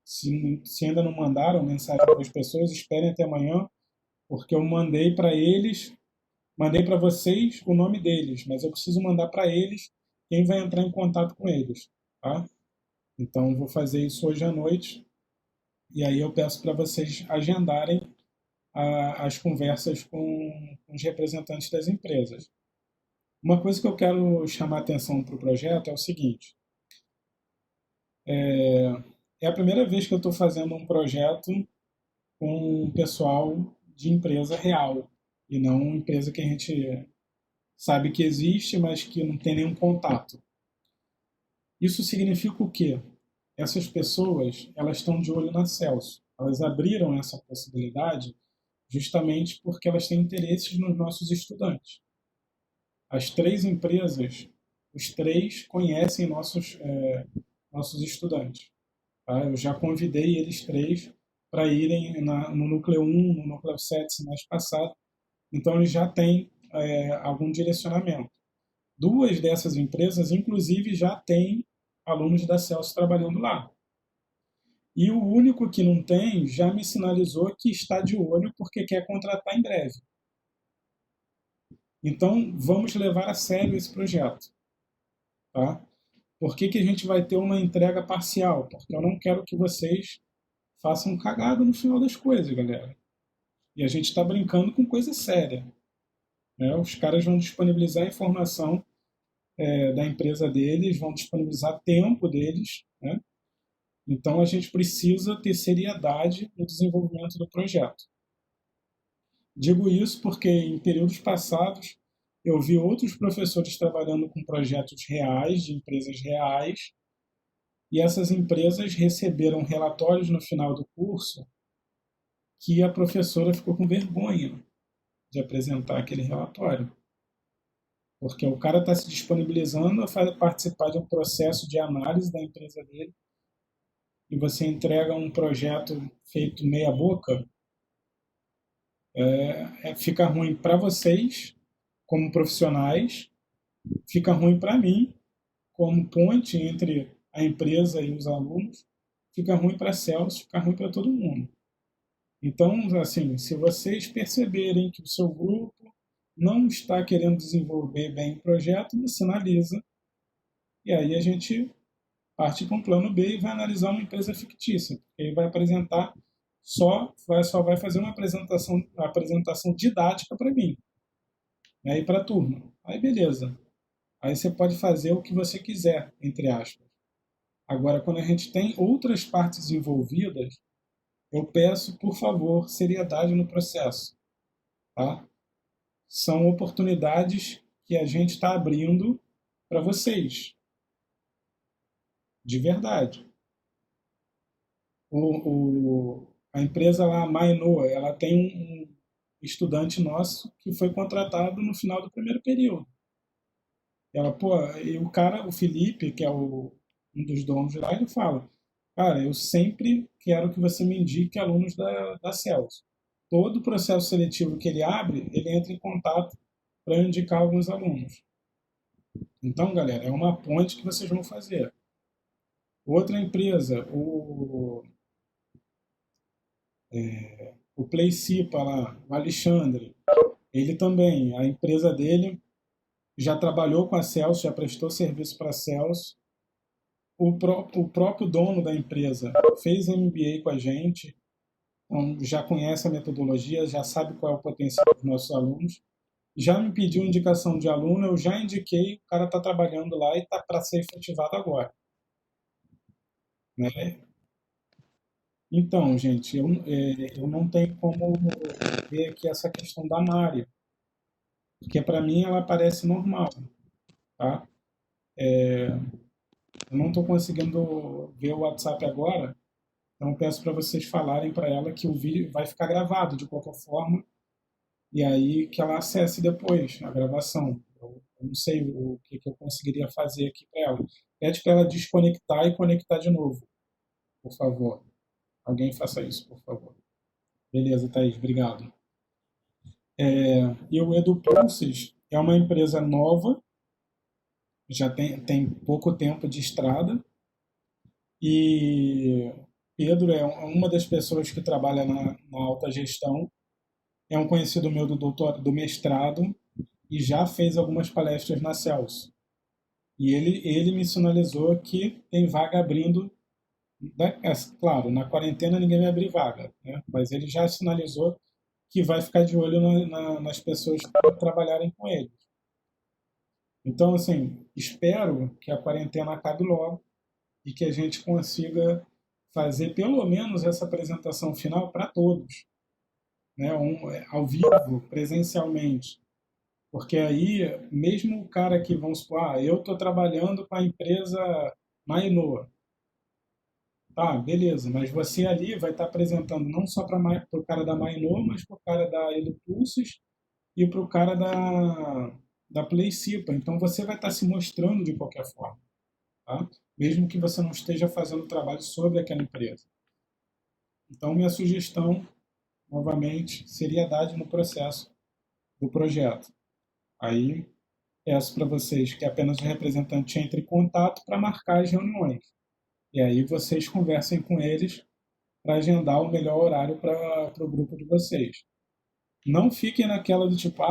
se ainda não mandaram mensagem para as pessoas, esperem até amanhã, porque eu mandei para eles, mandei para vocês o nome deles, mas eu preciso mandar para eles quem vai entrar em contato com eles, tá? Então, vou fazer isso hoje à noite, e aí eu peço para vocês agendarem as conversas com os representantes das empresas. Uma coisa que eu quero chamar a atenção para o projeto é o seguinte: é a primeira vez que eu estou fazendo um projeto com um pessoal de empresa real, e não uma empresa que a gente sabe que existe, mas que não tem nenhum contato. Isso significa o quê? Essas pessoas, elas estão de olho na Celso. Elas abriram essa possibilidade justamente porque elas têm interesses nos nossos estudantes. As 3 empresas, os 3 conhecem nossos estudantes. Tá? Eu já convidei eles 3 para irem no Núcleo 1, no Núcleo 7, semestre passado. Então, eles já têm algum direcionamento. 2 dessas empresas, inclusive, já têm alunos da Celso trabalhando lá. E o único que não tem já me sinalizou que está de olho porque quer contratar em breve. Então, vamos levar a sério esse projeto. Tá? Por que a gente vai ter uma entrega parcial? Porque eu não quero que vocês façam cagada no final das coisas, galera. E a gente está brincando com coisa séria. Né? Os caras vão disponibilizar a informação da empresa deles, vão disponibilizar tempo deles, né? Então, a gente precisa ter seriedade no desenvolvimento do projeto. Digo isso porque, em períodos passados, eu vi outros professores trabalhando com projetos reais, de empresas reais, e essas empresas receberam relatórios no final do curso que a professora ficou com vergonha de apresentar aquele relatório. Porque o cara está se disponibilizando a participar de um processo de análise da empresa dele, e você entrega um projeto feito meia boca, Fica ruim para vocês, como profissionais, fica ruim para mim, como ponte entre a empresa e os alunos, fica ruim para a Celso, fica ruim para todo mundo. Então, assim, se vocês perceberem que o seu grupo não está querendo desenvolver bem o projeto, me sinaliza, e aí a gente parte para um plano B e vai analisar uma empresa fictícia, porque ele vai apresentar só vai fazer uma apresentação didática para mim, né, e para a turma. Aí beleza. Aí você pode fazer o que você quiser, entre aspas. Agora, quando a gente tem outras partes envolvidas, eu peço, por favor, seriedade no processo. Tá? São oportunidades que a gente está abrindo para vocês. De verdade. A empresa lá, a Mainoa, ela tem um estudante nosso que foi contratado no final do primeiro período. Ela, pô, e o cara, o Felipe, que é um dos donos lá, ele fala, cara, eu sempre quero que você me indique alunos da Celso. Todo o processo seletivo que ele abre, ele entra em contato para indicar alguns alunos. Então, galera, é uma ponte que vocês vão fazer. Outra empresa, o Playcipa lá, o Alexandre, ele também, a empresa dele já trabalhou com a Celso, já prestou serviço para a Celso. O próprio dono da empresa fez MBA com a gente, então já conhece a metodologia, já sabe qual é o potencial dos nossos alunos. Já me pediu indicação de aluno, eu já indiquei, o cara está trabalhando lá e está para ser efetivado agora. Né? Então, gente, eu não tenho como ver aqui essa questão da Mari, porque para mim ela parece normal. Tá? Eu não estou conseguindo ver o WhatsApp agora, então peço para vocês falarem para ela que o vídeo vai ficar gravado de qualquer forma, e aí que ela acesse depois a gravação. Eu não sei o que eu conseguiria fazer aqui para ela. Pede para ela desconectar e conectar de novo, por favor. Alguém faça isso, por favor. Beleza, Thaís, obrigado. E o EduPulses é uma empresa nova, já tem pouco tempo de estrada, e Pedro é uma das pessoas que trabalha na alta gestão, é um conhecido meu do mestrado e já fez algumas palestras na Celso. E ele me sinalizou que tem vaga abrindo, claro, na quarentena ninguém vai abrir vaga, né? Mas ele já sinalizou que vai ficar de olho nas pessoas que trabalharem com ele. Então, assim, espero que a quarentena acabe logo e que a gente consiga fazer pelo menos essa apresentação final para todos, né? Ao vivo, presencialmente. Porque aí, mesmo o cara que, vamos supor, eu estou trabalhando com a empresa Mainoa. Tá, beleza, mas você ali vai estar apresentando não só para o cara da Mainoa, mas para o cara da EduPulses e para o cara da Playcipa. Então você vai estar se mostrando de qualquer forma, tá? Mesmo que você não esteja fazendo trabalho sobre aquela empresa. Então minha sugestão, novamente, seriedade no processo do projeto. Aí peço para vocês que apenas o representante entre em contato para marcar as reuniões. E aí vocês conversem com eles para agendar o melhor horário para o grupo de vocês. Não fiquem naquela do tipo,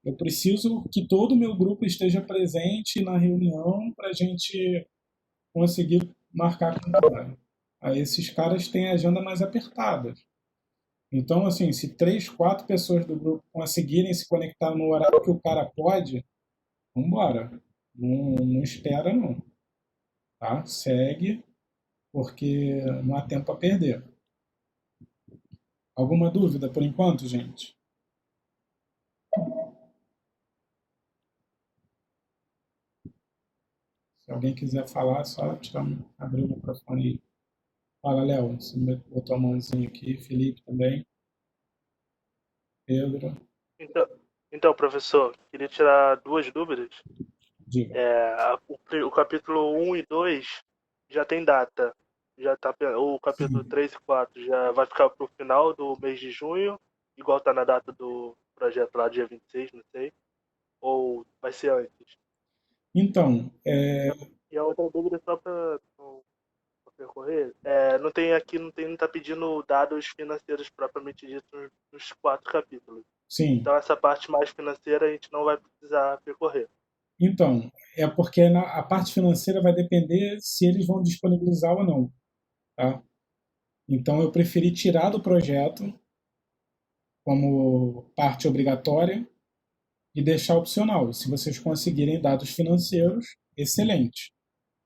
eu preciso que todo o meu grupo esteja presente na reunião para a gente conseguir marcar com o horário. Aí esses caras têm a agenda mais apertada. Então, assim, se 3, 4 pessoas do grupo conseguirem se conectar no horário que o cara pode, vamos embora. Não espera, não. Tá? Segue, porque não há tempo a perder. Alguma dúvida por enquanto, gente? Se alguém quiser falar, só abrir o microfone aí. Fala, Léo. Você botou a mãozinha aqui. Felipe também. Pedro. Então, professor, queria tirar 2 dúvidas. Diga. O capítulo 1 e 2 já tem data. Já tá, o capítulo 3 e 4 já vai ficar para o final do mês de junho. igual tá na data do projeto lá, dia 26, não sei. Ou vai ser antes? Então, E a outra dúvida, só para percorrer, não tá pedindo dados financeiros propriamente ditos nos 4 capítulos. sim. Então essa parte mais financeira a gente não vai precisar percorrer. Então, é porque a parte financeira vai depender se eles vão disponibilizar ou não, tá? Então, eu preferi tirar do projeto como parte obrigatória e deixar opcional. Se vocês conseguirem dados financeiros, excelente,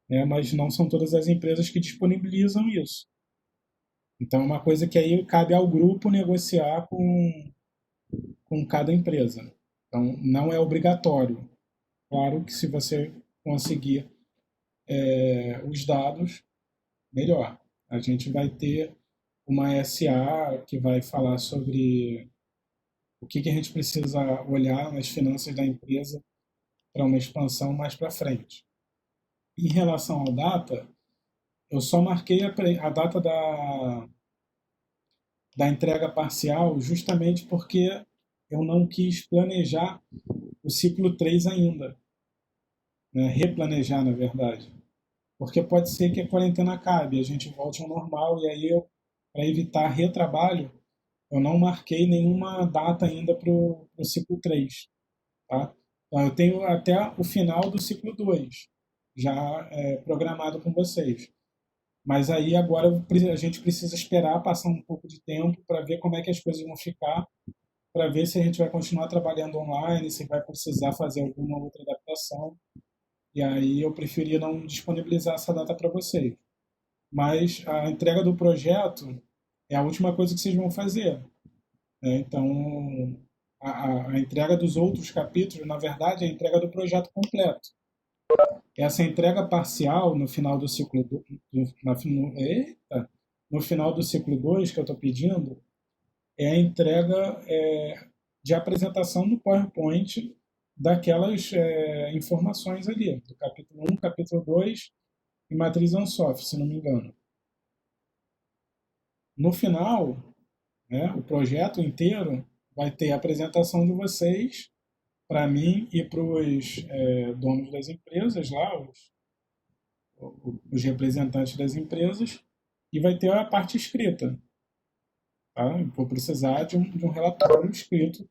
né? Mas não são todas as empresas que disponibilizam isso. Então, é uma coisa que aí cabe ao grupo negociar com cada empresa. Então, não é obrigatório. Claro que se você conseguir os dados, melhor. A gente vai ter uma SA que vai falar sobre o que a gente precisa olhar nas finanças da empresa para uma expansão mais para frente. Em relação à data, eu só marquei a data da entrega parcial justamente porque eu não quis planejar o ciclo 3 ainda, né? Replanejar, na verdade. Porque pode ser que a quarentena acabe, a gente volte ao normal, e aí, para evitar retrabalho, eu não marquei nenhuma data ainda para o ciclo 3. Tá? Então, eu tenho até o final do ciclo 2 já programado com vocês. Mas aí agora a gente precisa esperar passar um pouco de tempo para ver como é que as coisas vão ficar, para ver se a gente vai continuar trabalhando online, se vai precisar fazer alguma outra adaptação. E aí eu preferia não disponibilizar essa data para vocês. Mas a entrega do projeto é a última coisa que vocês vão fazer, né? Então, a entrega dos outros capítulos, na verdade, é a entrega do projeto completo. Essa entrega parcial no final do ciclo no final do ciclo 2 que eu estou pedindo é a entrega de apresentação no PowerPoint daquelas informações ali, do capítulo 1, capítulo 2 e matriz Ansoff, se não me engano. No final, né, o projeto inteiro vai ter a apresentação de vocês para mim e para os donos das empresas, lá, os representantes das empresas, e vai ter a parte escrita. Tá? Vou precisar de um relatório escrito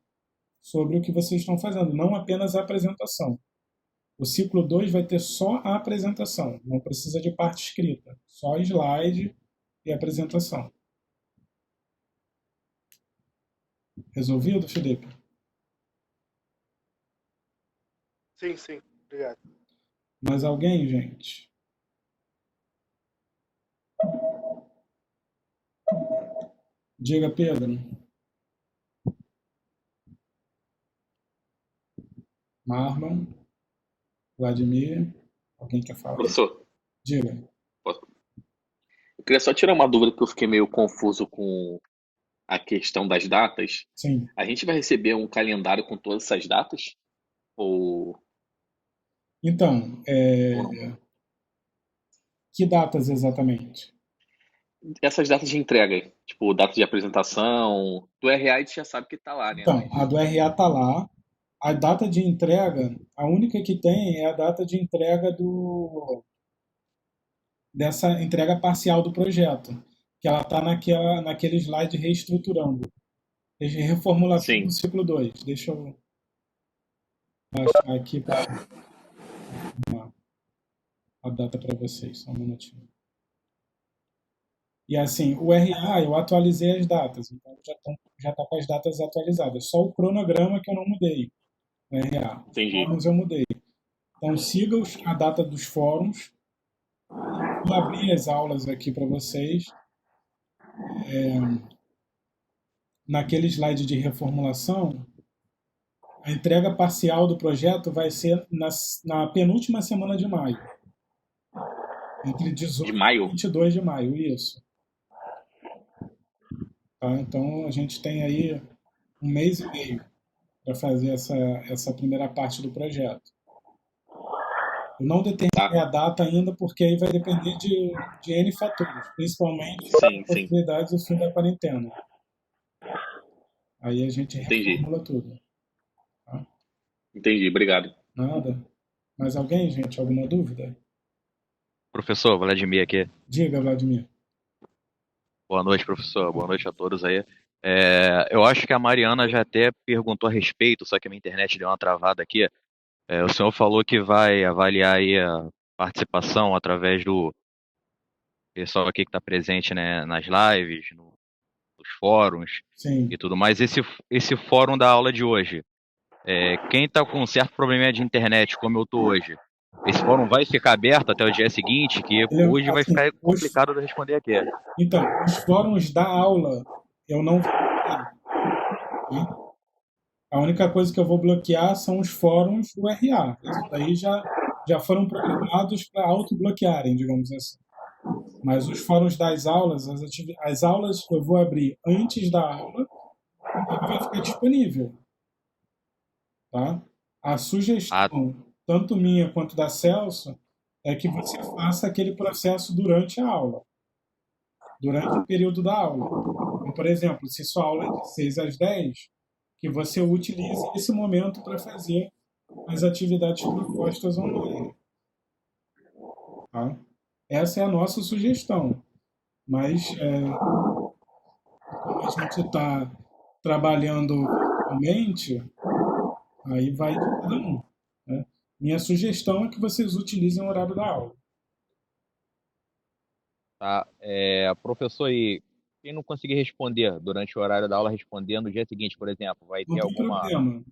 sobre o que vocês estão fazendo, não apenas a apresentação. O ciclo 2 vai ter só a apresentação, não precisa de parte escrita, só slide e apresentação. Resolvido, Felipe? Sim, sim. Obrigado. Mais alguém, gente? Diga, Pedro. Marlon. Vladimir. Alguém quer falar? Professor, Diga. eu queria só tirar uma dúvida que eu fiquei meio confuso com a questão das datas. Sim. A gente vai receber um calendário com todas essas datas? Ou Então, que datas exatamente? essas datas de entrega, tipo, data de apresentação, do RA a gente já sabe que tá lá, né? Então, a do RA está lá. A data de entrega, a única que tem é a data de entrega dessa entrega parcial do projeto, que ela está naquele slide reestruturando. Reformulação Sim. do ciclo 2. Deixa eu baixar aqui para a data para vocês, só um minutinho. E assim, o RA eu atualizei as datas, então já tá com as datas atualizadas. Só o cronograma que eu não mudei no RA. Entendi. Fóruns eu mudei. Então siga a data dos fóruns. Vou abrir as aulas aqui para vocês. Naquele slide de reformulação, a entrega parcial do projeto vai ser na penúltima semana de maio. Entre 18 e 22 de maio, isso. Tá? Então, a gente tem aí 1 mês e meio para fazer essa primeira parte do projeto. Eu não determinei a data ainda, porque aí vai depender de N fatores, principalmente as possibilidades do fim da quarentena. Aí a gente Entendi. reformula tudo. Tá? Entendi, obrigado. Nada. Mais alguém, gente? Alguma dúvida? Professor, Vladimir aqui. Diga, Vladimir. Boa noite, professor. Boa noite a todos aí. Eu acho que a Mariana já até perguntou a respeito, só que a minha internet deu uma travada aqui. O senhor falou que vai avaliar aí a participação através do pessoal aqui que está presente, né, nas lives, nos fóruns Sim. e tudo mais. Esse fórum da aula de hoje, quem está com um certo probleminha de internet, como eu estou hoje, esse fórum vai ficar aberto até o dia seguinte, que hoje vai ficar complicado de responder aqui. Então, os fóruns da aula eu não vou bloquear. Tá? A única coisa que eu vou bloquear são os fóruns do RA. Isso daí já foram programados para autobloquearem, digamos assim. Mas os fóruns das aulas, as aulas eu vou abrir antes da aula e vai ficar disponível. Tá? A sugestão, tanto minha quanto da Celso, é que você faça aquele processo durante a aula. Durante o período da aula. Então, por exemplo, se sua aula é de 6 às 10, que você utilize esse momento para fazer as atividades propostas online. Tá? Essa é a nossa sugestão. Mas, como a gente está trabalhando virtualmente, aí vai de cada um. Né? Minha sugestão é que vocês utilizem o horário da aula. Tá. Professor, e quem não conseguir responder durante o horário da aula, responder no dia seguinte, por exemplo, vai ter alguma... Problema.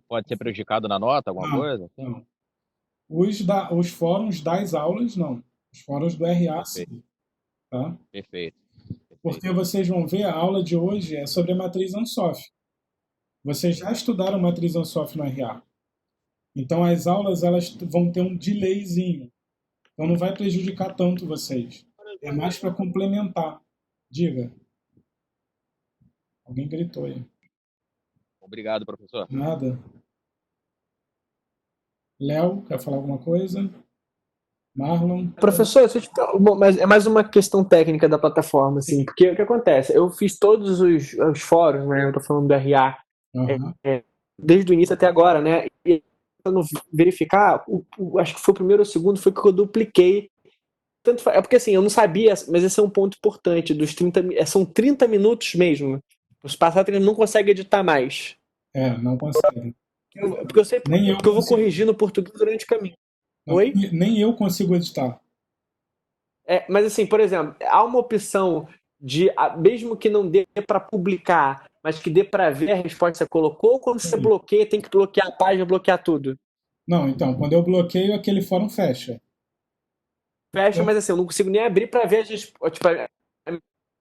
Pode ser prejudicado na nota, alguma coisa? Não. Os fóruns das aulas, não. Os fóruns do RA, sim. Tá? Perfeito. Porque vocês vão ver, a aula de hoje é sobre a matriz Ansoff. Vocês já estudaram matriz Ansoff no RA. Então, as aulas elas vão ter um delayzinho. Então, não vai prejudicar tanto vocês. É mais para complementar. Diga. Alguém gritou aí. Obrigado, professor. Nada. Léo, quer falar alguma coisa? Marlon? Professor, mas é mais uma questão técnica da plataforma, assim, porque o que acontece? Eu fiz todos os fóruns, né? Eu tô falando do RA, desde o início até agora, né? E tentando verificar, acho que foi o primeiro ou o segundo, foi que eu dupliquei. É porque assim, eu não sabia, mas esse é um ponto importante, dos 30, são 30 minutos mesmo. Os passados ele não consegue editar mais. Não consegue. Porque eu sempre porque eu vou corrigindo o português durante o caminho. Não, Oi? Nem eu consigo editar. Mas assim, por exemplo, há uma opção de, mesmo que não dê para publicar, mas que dê para ver a resposta que você colocou, ou quando você bloqueia, tem que bloquear a página, bloquear tudo? Não, então, quando eu bloqueio, aquele fórum fecha. Fecha, mas assim, eu não consigo nem abrir para ver as respostas. Tipo,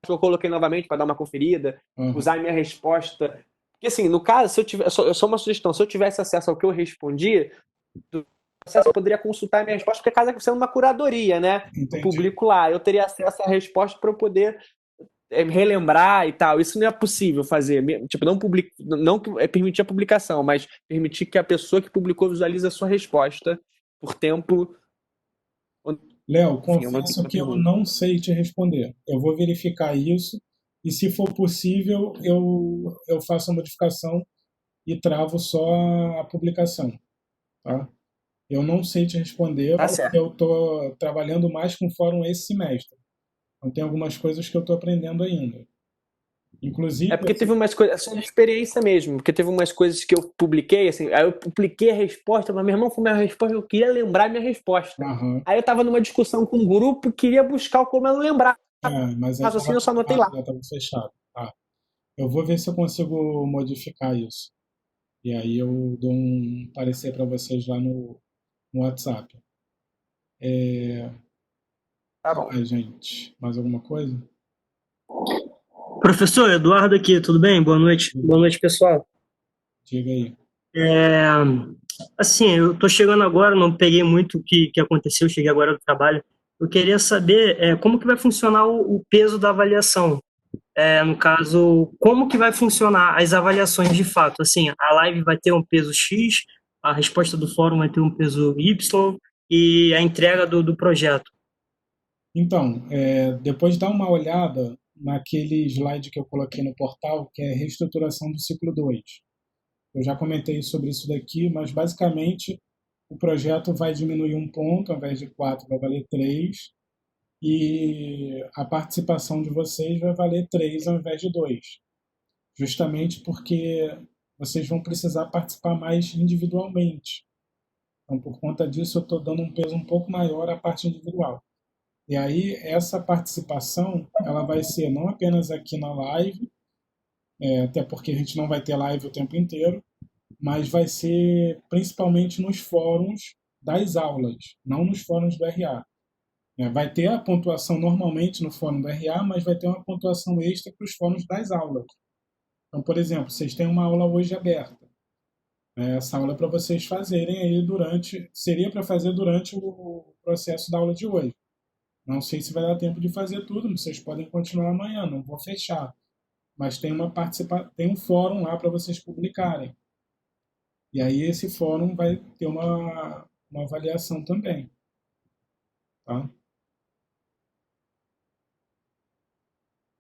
eu coloquei novamente para dar uma conferida, usar a minha resposta. Porque assim, no caso, se eu tiver, só uma sugestão, se eu tivesse acesso ao que eu respondi, eu poderia consultar a minha resposta, porque caso sendo uma curadoria, né? Eu publico lá, eu teria acesso à resposta para eu poder relembrar e tal. Isso não é possível fazer. Tipo, não permitir a publicação, mas permitir que a pessoa que publicou visualize a sua resposta por tempo. Léo, confesso que eu não sei te responder. Eu vou verificar isso e, se for possível, eu faço a modificação e travo só a publicação. Tá? Eu não sei te responder, porque eu estou trabalhando mais com fórum esse semestre. Então tem algumas coisas que eu estou aprendendo ainda. Inclusive... porque teve umas coisas, é só de experiência mesmo, porque teve umas coisas que eu publiquei, assim, aí eu publiquei a resposta, mas meu irmão foi minha resposta, eu queria lembrar minha resposta. Aí eu tava numa discussão com um grupo e queria buscar como eu lembrar. Mas assim eu só anotei lá. Já estava fechado. Tá. Eu vou ver se eu consigo modificar isso. E aí eu dou um parecer para vocês lá no WhatsApp. Tá bom. Gente, mais alguma coisa? Professor, Eduardo aqui, tudo bem? Boa noite. Boa noite, pessoal. Diga aí. Assim, eu tô chegando agora, não peguei muito o que aconteceu, cheguei agora do trabalho. Eu queria saber como que vai funcionar o peso da avaliação. No caso, como que vai funcionar as avaliações de fato? Assim, a live vai ter um peso X, a resposta do fórum vai ter um peso Y e a entrega do projeto. Então, depois dá uma olhada naquele slide que eu coloquei no portal, que é reestruturação do ciclo 2. Eu já comentei sobre isso daqui, mas basicamente o projeto vai diminuir 1 ponto, ao invés de 4 vai valer 3, e a participação de vocês vai valer 3 ao invés de 2, justamente porque vocês vão precisar participar mais individualmente. Então, por conta disso, eu estou dando um peso um pouco maior à parte individual. E aí, essa participação, ela vai ser não apenas aqui na live, até porque a gente não vai ter live o tempo inteiro, mas vai ser principalmente nos fóruns das aulas, não nos fóruns do RA. Vai ter a pontuação normalmente no fórum do RA, mas vai ter uma pontuação extra para os fóruns das aulas. Então, por exemplo, vocês têm uma aula hoje aberta. Essa aula é para vocês fazerem aí seria para fazer durante o processo da aula de hoje. Não sei se vai dar tempo de fazer tudo, vocês podem continuar amanhã, não vou fechar. Mas tem um fórum lá para vocês publicarem. E aí esse fórum vai ter uma avaliação também. Tá?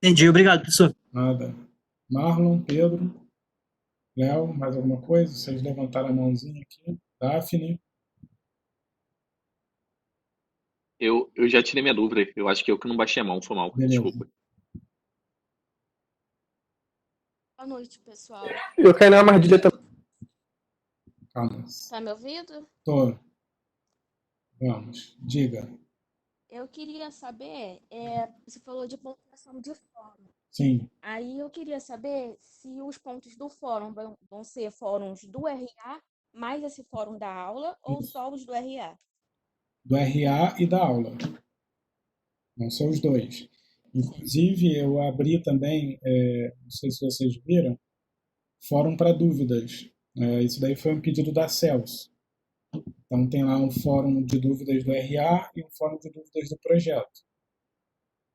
Entendi, obrigado, professor. Nada. Marlon, Pedro, Léo, mais alguma coisa? Vocês levantaram a mãozinha aqui. Daphne. Eu já tirei minha dúvida. Eu acho que eu que não baixei a mão, foi mal. Beleza. Desculpa. Boa noite, pessoal. Eu caí na armadilha também. Calma. Tá me ouvindo? Tô. Vamos, diga. Eu queria saber, você falou de pontuação de fórum. Sim. Aí eu queria saber se os pontos do fórum vão ser fóruns do RA, mais esse fórum da aula, ou só os do RA? Do RA e da aula. Não são os dois. Inclusive, eu abri também, não sei se vocês viram, fórum para dúvidas. Isso daí foi um pedido da Celso. Então, tem lá um fórum de dúvidas do RA e um fórum de dúvidas do projeto.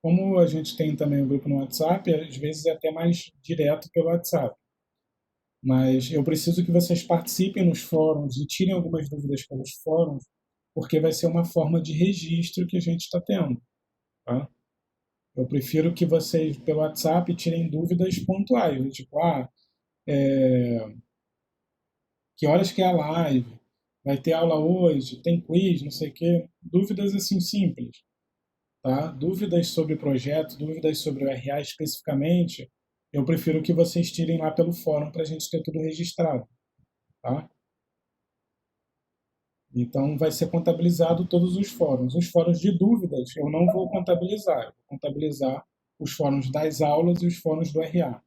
Como a gente tem também um grupo no WhatsApp, às vezes é até mais direto pelo WhatsApp. Mas eu preciso que vocês participem nos fóruns e tirem algumas dúvidas pelos fóruns, porque vai ser uma forma de registro que a gente está tendo. Tá? Eu prefiro que vocês, pelo WhatsApp, tirem dúvidas pontuais. Tipo, que horas que é a live? Vai ter aula hoje? Tem quiz? Não sei o quê. Dúvidas assim simples. Tá? Dúvidas sobre o projeto, dúvidas sobre o RA especificamente, eu prefiro que vocês tirem lá pelo fórum para a gente ter tudo registrado. Tá? Então, vai ser contabilizado todos os fóruns. Os fóruns de dúvidas eu não vou contabilizar. Eu vou contabilizar os fóruns das aulas e os fóruns do RA.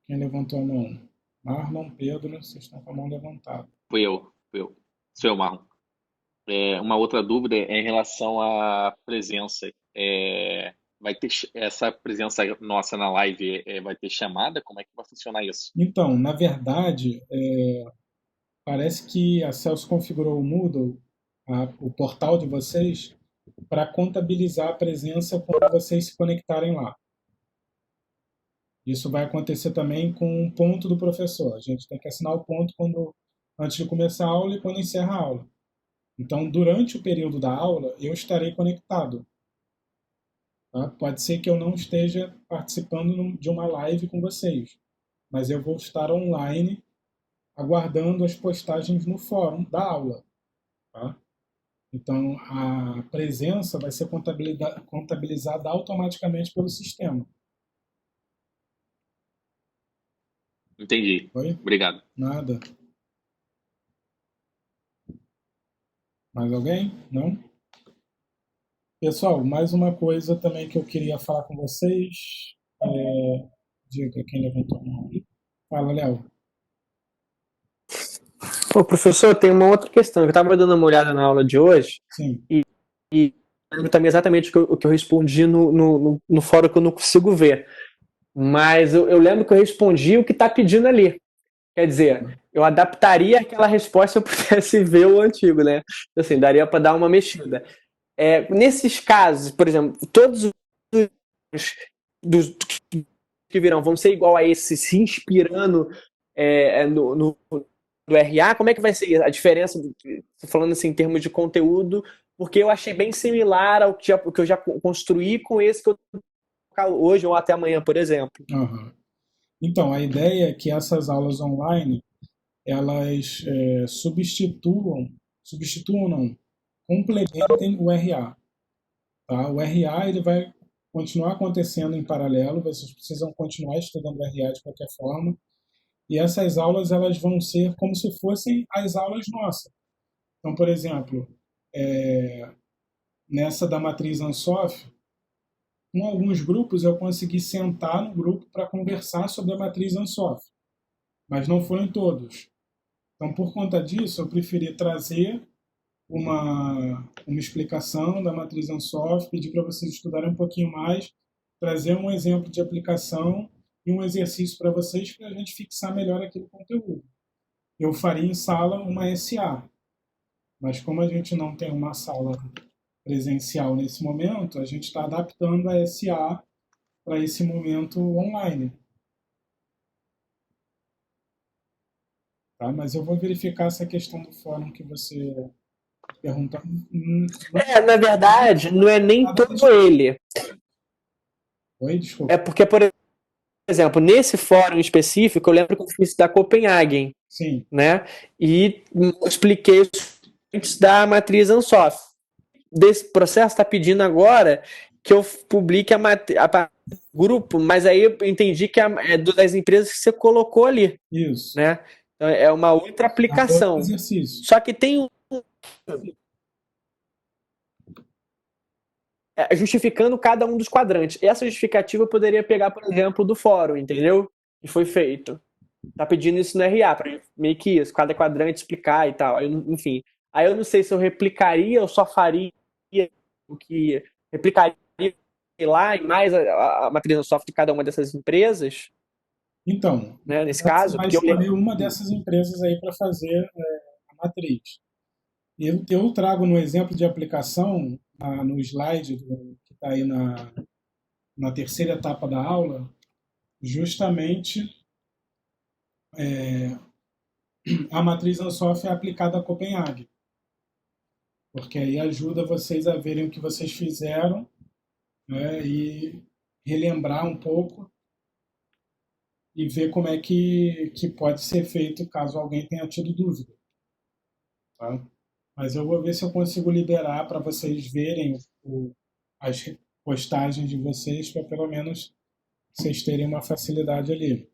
Quem levantou a mão? Marlon, Pedro, vocês estão com a mão levantada. Fui eu. Sou eu, Marlon. Uma outra dúvida é em relação à presença. Vai ter essa presença nossa na live, vai ter chamada? Como é que vai funcionar isso? Então, na verdade, parece que a Celso configurou o Moodle, o portal de vocês, para contabilizar a presença quando vocês se conectarem lá. Isso vai acontecer também com um ponto do professor. A gente tem que assinar o ponto antes de começar a aula e quando encerra a aula. Então, durante o período da aula, eu estarei conectado. Tá? Pode ser que eu não esteja participando de uma live com vocês, mas eu vou estar online aguardando as postagens no fórum da aula. Tá? Então, a presença vai ser contabilizada automaticamente pelo sistema. Entendi. Oi? Obrigado. Nada. Mais alguém? Não? Pessoal, mais uma coisa também que eu queria falar com vocês. Diga quem levantou a mão. Fala, Léo. Ô, professor, tem uma outra questão. Eu estava dando uma olhada na aula de hoje. Sim. E lembro também exatamente o que eu respondi no fórum que eu não consigo ver. Mas eu lembro que eu respondi o que está pedindo ali. Quer dizer, eu adaptaria aquela resposta se eu pudesse ver o antigo, né? Assim, daria para dar uma mexida. Nesses casos, por exemplo, todos os que virão vão ser igual a esse, se inspirando no RA? Como é que vai ser a diferença, falando assim em termos de conteúdo? Porque eu achei bem similar ao que eu já construí com esse que eu colocar hoje ou até amanhã, por exemplo. Aham. Então, a ideia é que essas aulas online, elas substituam não, complementem o RA. Tá? O RA ele vai continuar acontecendo em paralelo, vocês precisam continuar estudando o RA de qualquer forma, e essas aulas elas vão ser como se fossem as aulas nossas. Então, por exemplo, nessa da matriz Ansoff, com alguns grupos eu consegui sentar no grupo para conversar sobre a matriz Ansoff, mas não foram todos. Então, por conta disso, eu preferi trazer uma explicação da matriz Ansoff, pedir para vocês estudarem um pouquinho mais, trazer um exemplo de aplicação e um exercício para vocês para a gente fixar melhor aquele conteúdo. Eu faria em sala uma SA, mas como a gente não tem uma sala presencial nesse momento, a gente está adaptando a SA para esse momento online. Tá? Mas eu vou verificar essa questão do fórum que você perguntou. Na verdade, não é nem todo ele. Oi, desculpa. É porque, por exemplo, nesse fórum específico, eu lembro que eu fiz da Copenhagen. Sim. Né? E expliquei os antes da matriz Ansoff. Desse processo está pedindo agora que eu publique a grupo, mas aí eu entendi que é das empresas que você colocou ali. Isso. Né? Então, é uma outra aplicação. Só que tem justificando cada um dos quadrantes. Essa justificativa eu poderia pegar, por exemplo, do fórum, entendeu? Que foi feito. Tá pedindo isso no RA, para meio que isso, cada quadrante explicar e tal. Enfim. Aí eu não sei se eu replicaria ou só faria o que replicaria lá e mais a matriz Ansoff de cada uma dessas empresas. Então, né, nesse caso, vai escolher uma dessas empresas aí para fazer a matriz. Eu trago no exemplo de aplicação, no slide que está aí na terceira etapa da aula, justamente a matriz Ansoff é aplicada a Copenhague. Porque aí ajuda vocês a verem o que vocês fizeram, né, e relembrar um pouco e ver como é que pode ser feito caso alguém tenha tido dúvida. Tá? Mas eu vou ver se eu consigo liberar para vocês verem as postagens de vocês, para pelo menos vocês terem uma facilidade ali.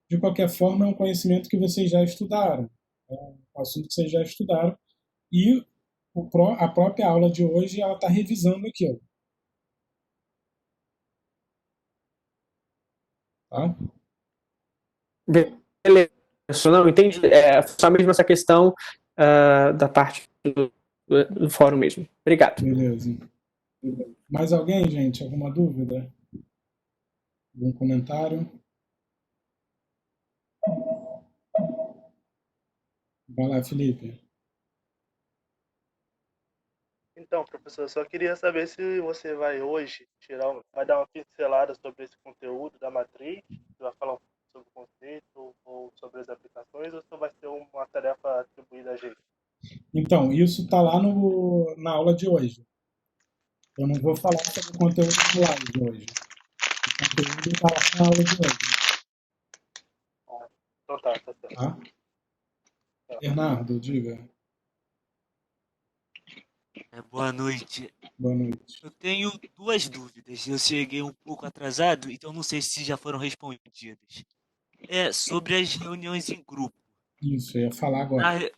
De qualquer forma, é um conhecimento que vocês já estudaram. É um assunto que vocês já estudaram. E a própria aula de hoje ela está revisando aquilo. Tá? Beleza. Não, entendi. Só mesmo essa questão da parte do fórum mesmo. Obrigado. Beleza. Mais alguém, gente? Alguma dúvida? Algum comentário? Vai lá, Felipe. Então, professor, eu só queria saber se você vai hoje vai dar uma pincelada sobre esse conteúdo da matriz, vai falar um pouco sobre o conceito ou sobre as aplicações, ou só vai ser uma tarefa atribuída a gente? Então, isso está lá na aula de hoje. Eu não vou falar sobre o conteúdo da live de hoje. O conteúdo está lá na aula de hoje. Então tá certo. Tá? Bernardo, diga. Boa noite. Boa noite. Eu tenho duas dúvidas. Eu cheguei um pouco atrasado, então não sei se já foram respondidas. Sobre as reuniões em grupo. Isso, eu ia falar agora.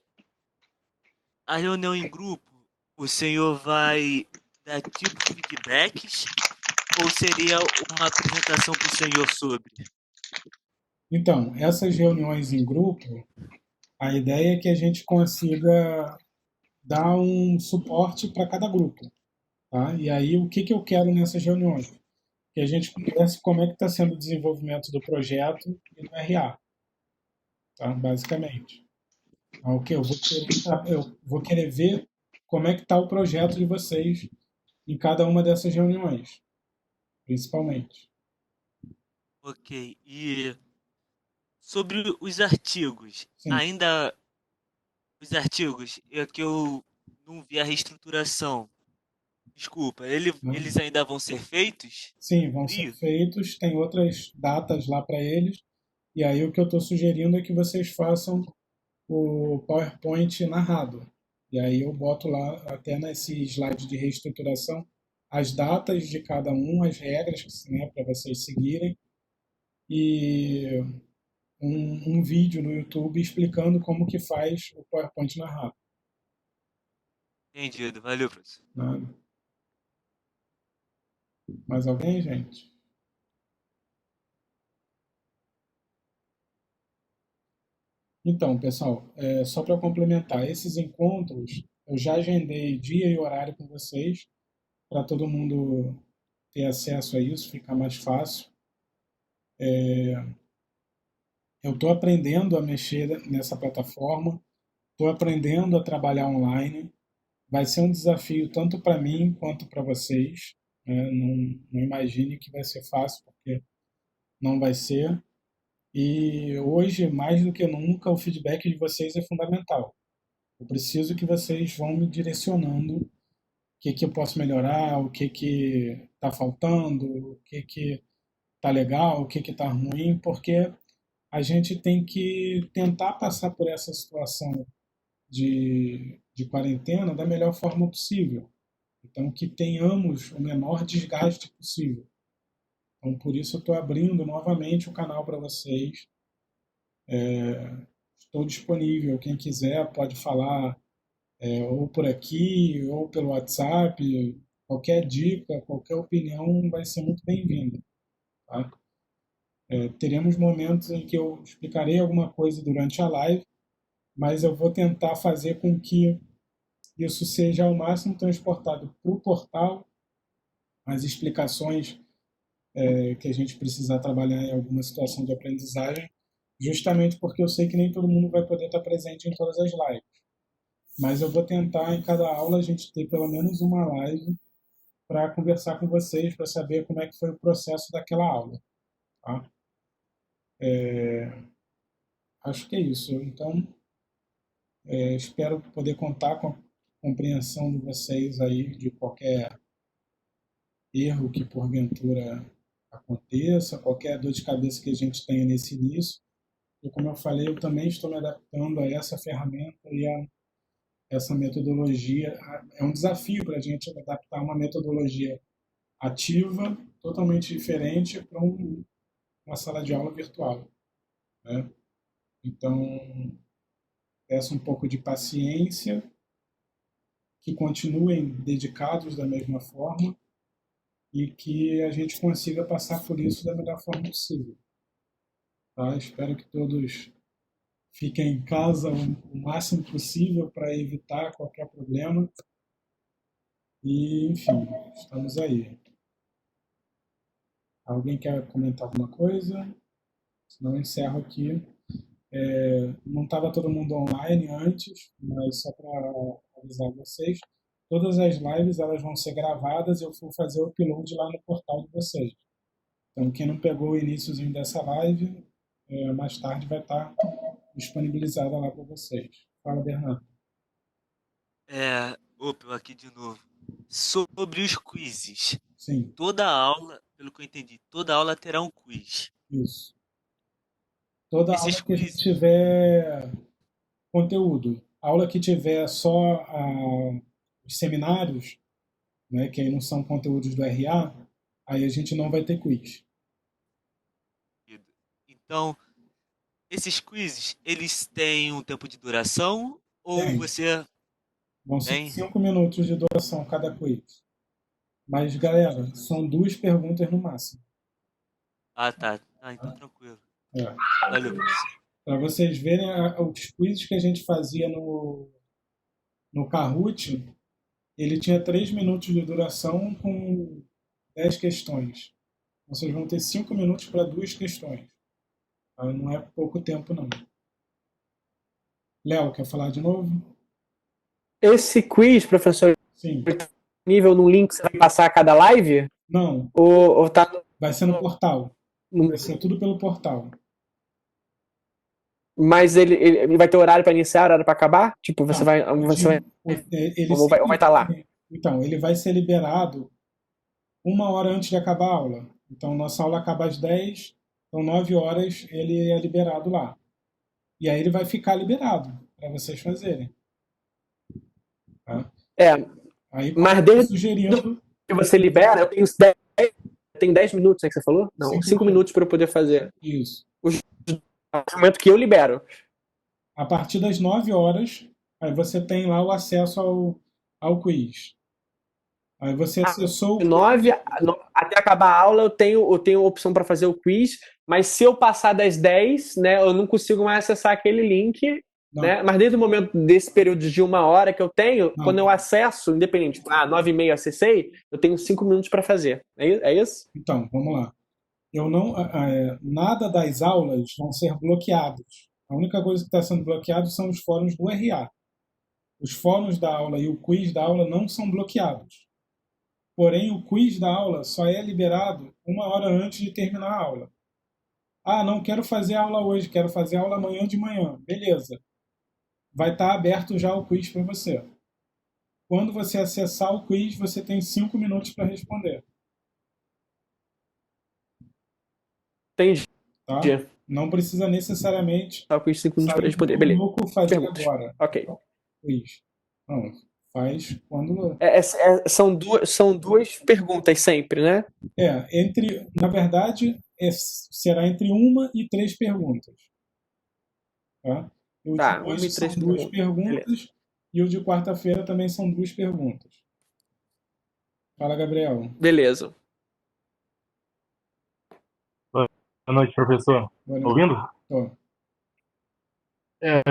A reunião em grupo, o senhor vai dar tipo feedbacks ou seria uma apresentação para o senhor sobre? Então, essas reuniões em grupo, a ideia é que a gente consiga dar um suporte para cada grupo. Tá? E aí, o que eu quero nessas reuniões? Que a gente converse como é que está sendo o desenvolvimento do projeto e do RA. Tá? Basicamente. Então, eu vou querer ver como é que está o projeto de vocês em cada uma dessas reuniões, principalmente. Ok. E sobre os artigos, Sim. os artigos, é que eu não vi a reestruturação. Desculpa, Né? eles ainda vão ser feitos? Sim, vão ser Frio? feitos, tem outras datas lá para eles, e aí o que eu estou sugerindo é que vocês façam o PowerPoint narrado. E aí eu boto lá, até nesse slide de reestruturação, as datas de cada um, as regras, né, para vocês seguirem, e um vídeo no YouTube explicando como que faz o PowerPoint narrado. Entendido. Valeu, professor. Nada. Mais alguém, gente? Então, pessoal, só para complementar, esses encontros, eu já agendei dia e horário com vocês, para todo mundo ter acesso a isso, ficar mais fácil. Eu estou aprendendo a mexer nessa plataforma, estou aprendendo a trabalhar online. Vai ser um desafio tanto para mim quanto para vocês, né? Não imagine que vai ser fácil, porque não vai ser. E hoje, mais do que nunca, o feedback de vocês é fundamental. Eu preciso que vocês vão me direcionando o que eu posso melhorar, o que está faltando, o que está legal, o que está ruim, porque a gente tem que tentar passar por essa situação de quarentena da melhor forma possível. Então, que tenhamos o menor desgaste possível. Então, por isso, eu estou abrindo novamente o canal para vocês. Estou disponível. Quem quiser pode falar ou por aqui ou pelo WhatsApp. Qualquer dica, qualquer opinião vai ser muito bem-vinda. Tá? Teremos momentos em que eu explicarei alguma coisa durante a live, mas eu vou tentar fazer com que isso seja ao máximo transportado para o portal, as explicações que a gente precisar trabalhar em alguma situação de aprendizagem, justamente porque eu sei que nem todo mundo vai poder estar presente em todas as lives. Mas eu vou tentar, em cada aula, a gente ter pelo menos uma live para conversar com vocês, para saber como é que foi o processo daquela aula. Tá? Acho que é isso. Então, espero poder contar com a compreensão de vocês aí de qualquer erro que porventura aconteça, qualquer dor de cabeça que a gente tenha nesse início. E como eu falei, eu também estou me adaptando a essa ferramenta e a essa metodologia. É um desafio para a gente adaptar uma metodologia ativa, totalmente diferente, para uma sala de aula virtual. Né? Então, peço um pouco de paciência, que continuem dedicados da mesma forma e que a gente consiga passar por isso da melhor forma possível. Tá? Espero que todos fiquem em casa o máximo possível para evitar qualquer problema. E, enfim, estamos aí. Alguém quer comentar alguma coisa? Senão eu encerro aqui. Não estava todo mundo online antes, mas só para avisar vocês, todas as lives elas vão ser gravadas e eu vou fazer o upload lá no portal de vocês. Então, quem não pegou o iniciozinho dessa live, mais tarde vai estar disponibilizada lá para vocês. Fala, Bernardo. Opa, eu aqui de novo. Sobre os quizzes. Sim. Toda aula, pelo que eu entendi, toda aula terá um quiz. Isso. Toda Esses aula que a gente quizzes. tiver conteúdo, aula que tiver só os seminários, né, que aí não são conteúdos do RA, aí a gente não vai ter quiz. Então, esses quizzes, eles têm um tempo de duração ou Tem. você Vão ser tem? 5 minutos de duração cada quiz. Mas, galera, são 2 perguntas no máximo. Ah, tá. Então tranquilo. Valeu. Para vocês verem os quizzes que a gente fazia no Kahoot, ele tinha 3 minutos de duração com 10 questões. Vocês vão ter 5 minutos para 2 questões. Não é pouco tempo, não. Léo, quer falar de novo? Esse quiz, professor, Sim. nível no link que você vai passar a cada live? Não. Ou tá... Vai ser no portal. Vai ser tudo pelo portal. Mas ele vai ter horário para iniciar, horário para acabar? Tipo, você vai. Ou vai estar lá? Então, ele vai ser liberado 1 hora antes de acabar a aula. Então, nossa aula acaba às 10, então 9 horas ele é liberado lá. E aí ele vai ficar liberado para vocês fazerem. Tá? Aí, mas desde sugerindo que você libera, eu tenho 10 minutos, né, que você falou? Não, 5 minutos para eu poder fazer. Isso. O momento que eu libero. A partir das 9 horas, aí você tem lá o acesso ao quiz. Aí você acessou o 9 até acabar a aula, eu tenho a opção para fazer o quiz, mas se eu passar das 10, né, eu não consigo mais acessar aquele link, né? Mas desde o momento desse período de 1 hora que eu tenho, quando eu acesso, independente, 9h30 acessei, eu tenho 5 minutos para fazer. É isso? Então, vamos lá. Eu não, nada das aulas vão ser bloqueados. A única coisa que está sendo bloqueado são os fóruns do RA. Os fóruns da aula e o quiz da aula não são bloqueados. Porém, o quiz da aula só é liberado 1 hora antes de terminar a aula. Ah, não quero fazer aula hoje, quero fazer aula amanhã de manhã. Beleza. Vai estar aberto já o quiz para você. Quando você acessar o quiz, você tem 5 minutos para responder. Entendi. Tá? Não precisa necessariamente. Tá, o quiz 5 minutos para responder. Beleza. Fazer agora. Ok. Quiz. Não, faz quando. São duas perguntas sempre, né? Na verdade, será entre 1 e 3 perguntas. Tá? O de hoje são 2 perguntas e o de quarta-feira também são 2 perguntas. Fala, Gabriel. Beleza. Boa noite, professor. Boa noite. Ouvindo? Tô.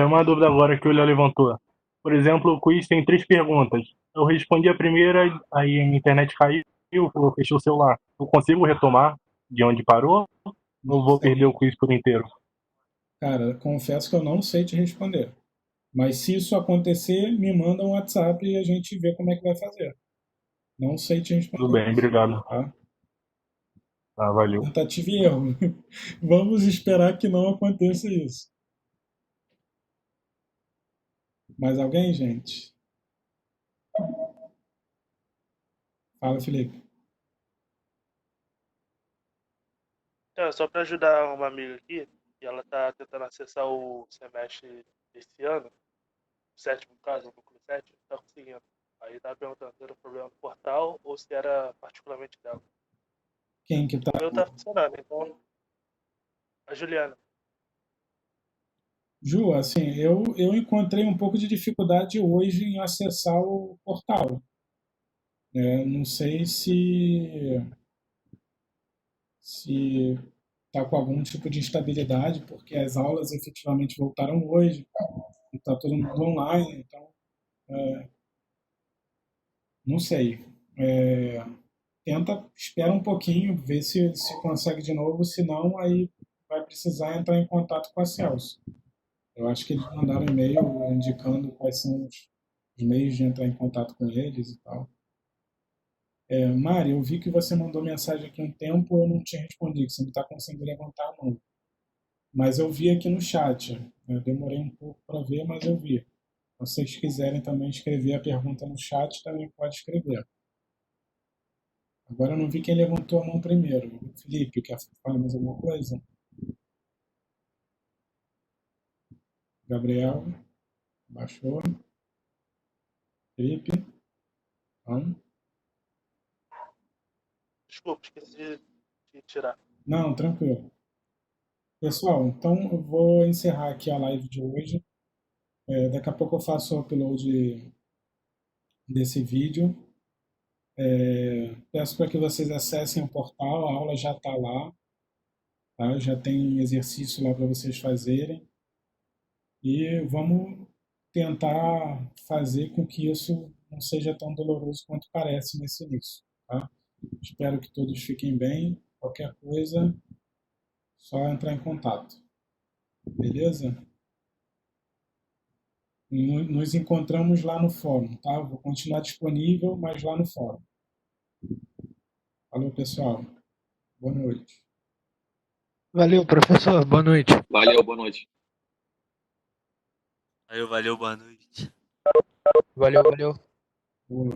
Uma dúvida agora que o Léo levantou. Por exemplo, o quiz tem 3 perguntas. Eu respondi a primeira, aí a internet caiu, eu fechei o celular. Eu consigo retomar de onde parou? Ou vou perder o quiz por inteiro? Cara, confesso que eu não sei te responder. Mas se isso acontecer, me manda um WhatsApp e a gente vê como é que vai fazer. Não sei te responder. Tudo bem, obrigado. Tá? Valeu. Tentativa e erro. Vamos esperar que não aconteça isso. Mais alguém, gente? Fala, Felipe. Então, só para ajudar uma amiga aqui, e ela tá tentando acessar o semestre desse ano, o 7º caso, o núcleo 7, não tá conseguindo. Aí tá perguntando se era problema do portal ou se era particularmente dela. Quem que tá? O meu tá funcionando, então. A Juliana. Ju, assim, eu encontrei um pouco de dificuldade hoje em acessar o portal. Não sei se está com algum tipo de instabilidade, porque as aulas efetivamente voltaram hoje, está todo mundo online, então não sei. Espera um pouquinho, vê se consegue de novo, senão aí vai precisar entrar em contato com a Celso. Eu acho que eles mandaram e-mail indicando quais são os meios de entrar em contato com eles e tal. Mari, eu vi que você mandou mensagem aqui há um tempo, eu não tinha respondido, você não está conseguindo levantar a mão. Mas eu vi aqui no chat. Eu demorei um pouco para ver, mas eu vi. Se vocês quiserem também escrever a pergunta no chat, também pode escrever. Agora eu não vi quem levantou a mão primeiro. Felipe, quer falar mais alguma coisa? Gabriel, baixou. Felipe, não. Desculpa, esqueci de tirar. Não, tranquilo. Pessoal, então eu vou encerrar aqui a live de hoje. Daqui a pouco eu faço o upload desse vídeo. Peço para que vocês acessem o portal, a aula já está lá. Tá? Já tem exercício lá para vocês fazerem. E vamos tentar fazer com que isso não seja tão doloroso quanto parece nesse início. Tá? Espero que todos fiquem bem. Qualquer coisa, só entrar em contato. Beleza? Nos encontramos lá no fórum, tá? Vou continuar disponível, mas lá no fórum. Falou, pessoal. Boa noite. Valeu, professor. Boa noite. Valeu, boa noite. Valeu, boa noite. Valeu. Boa.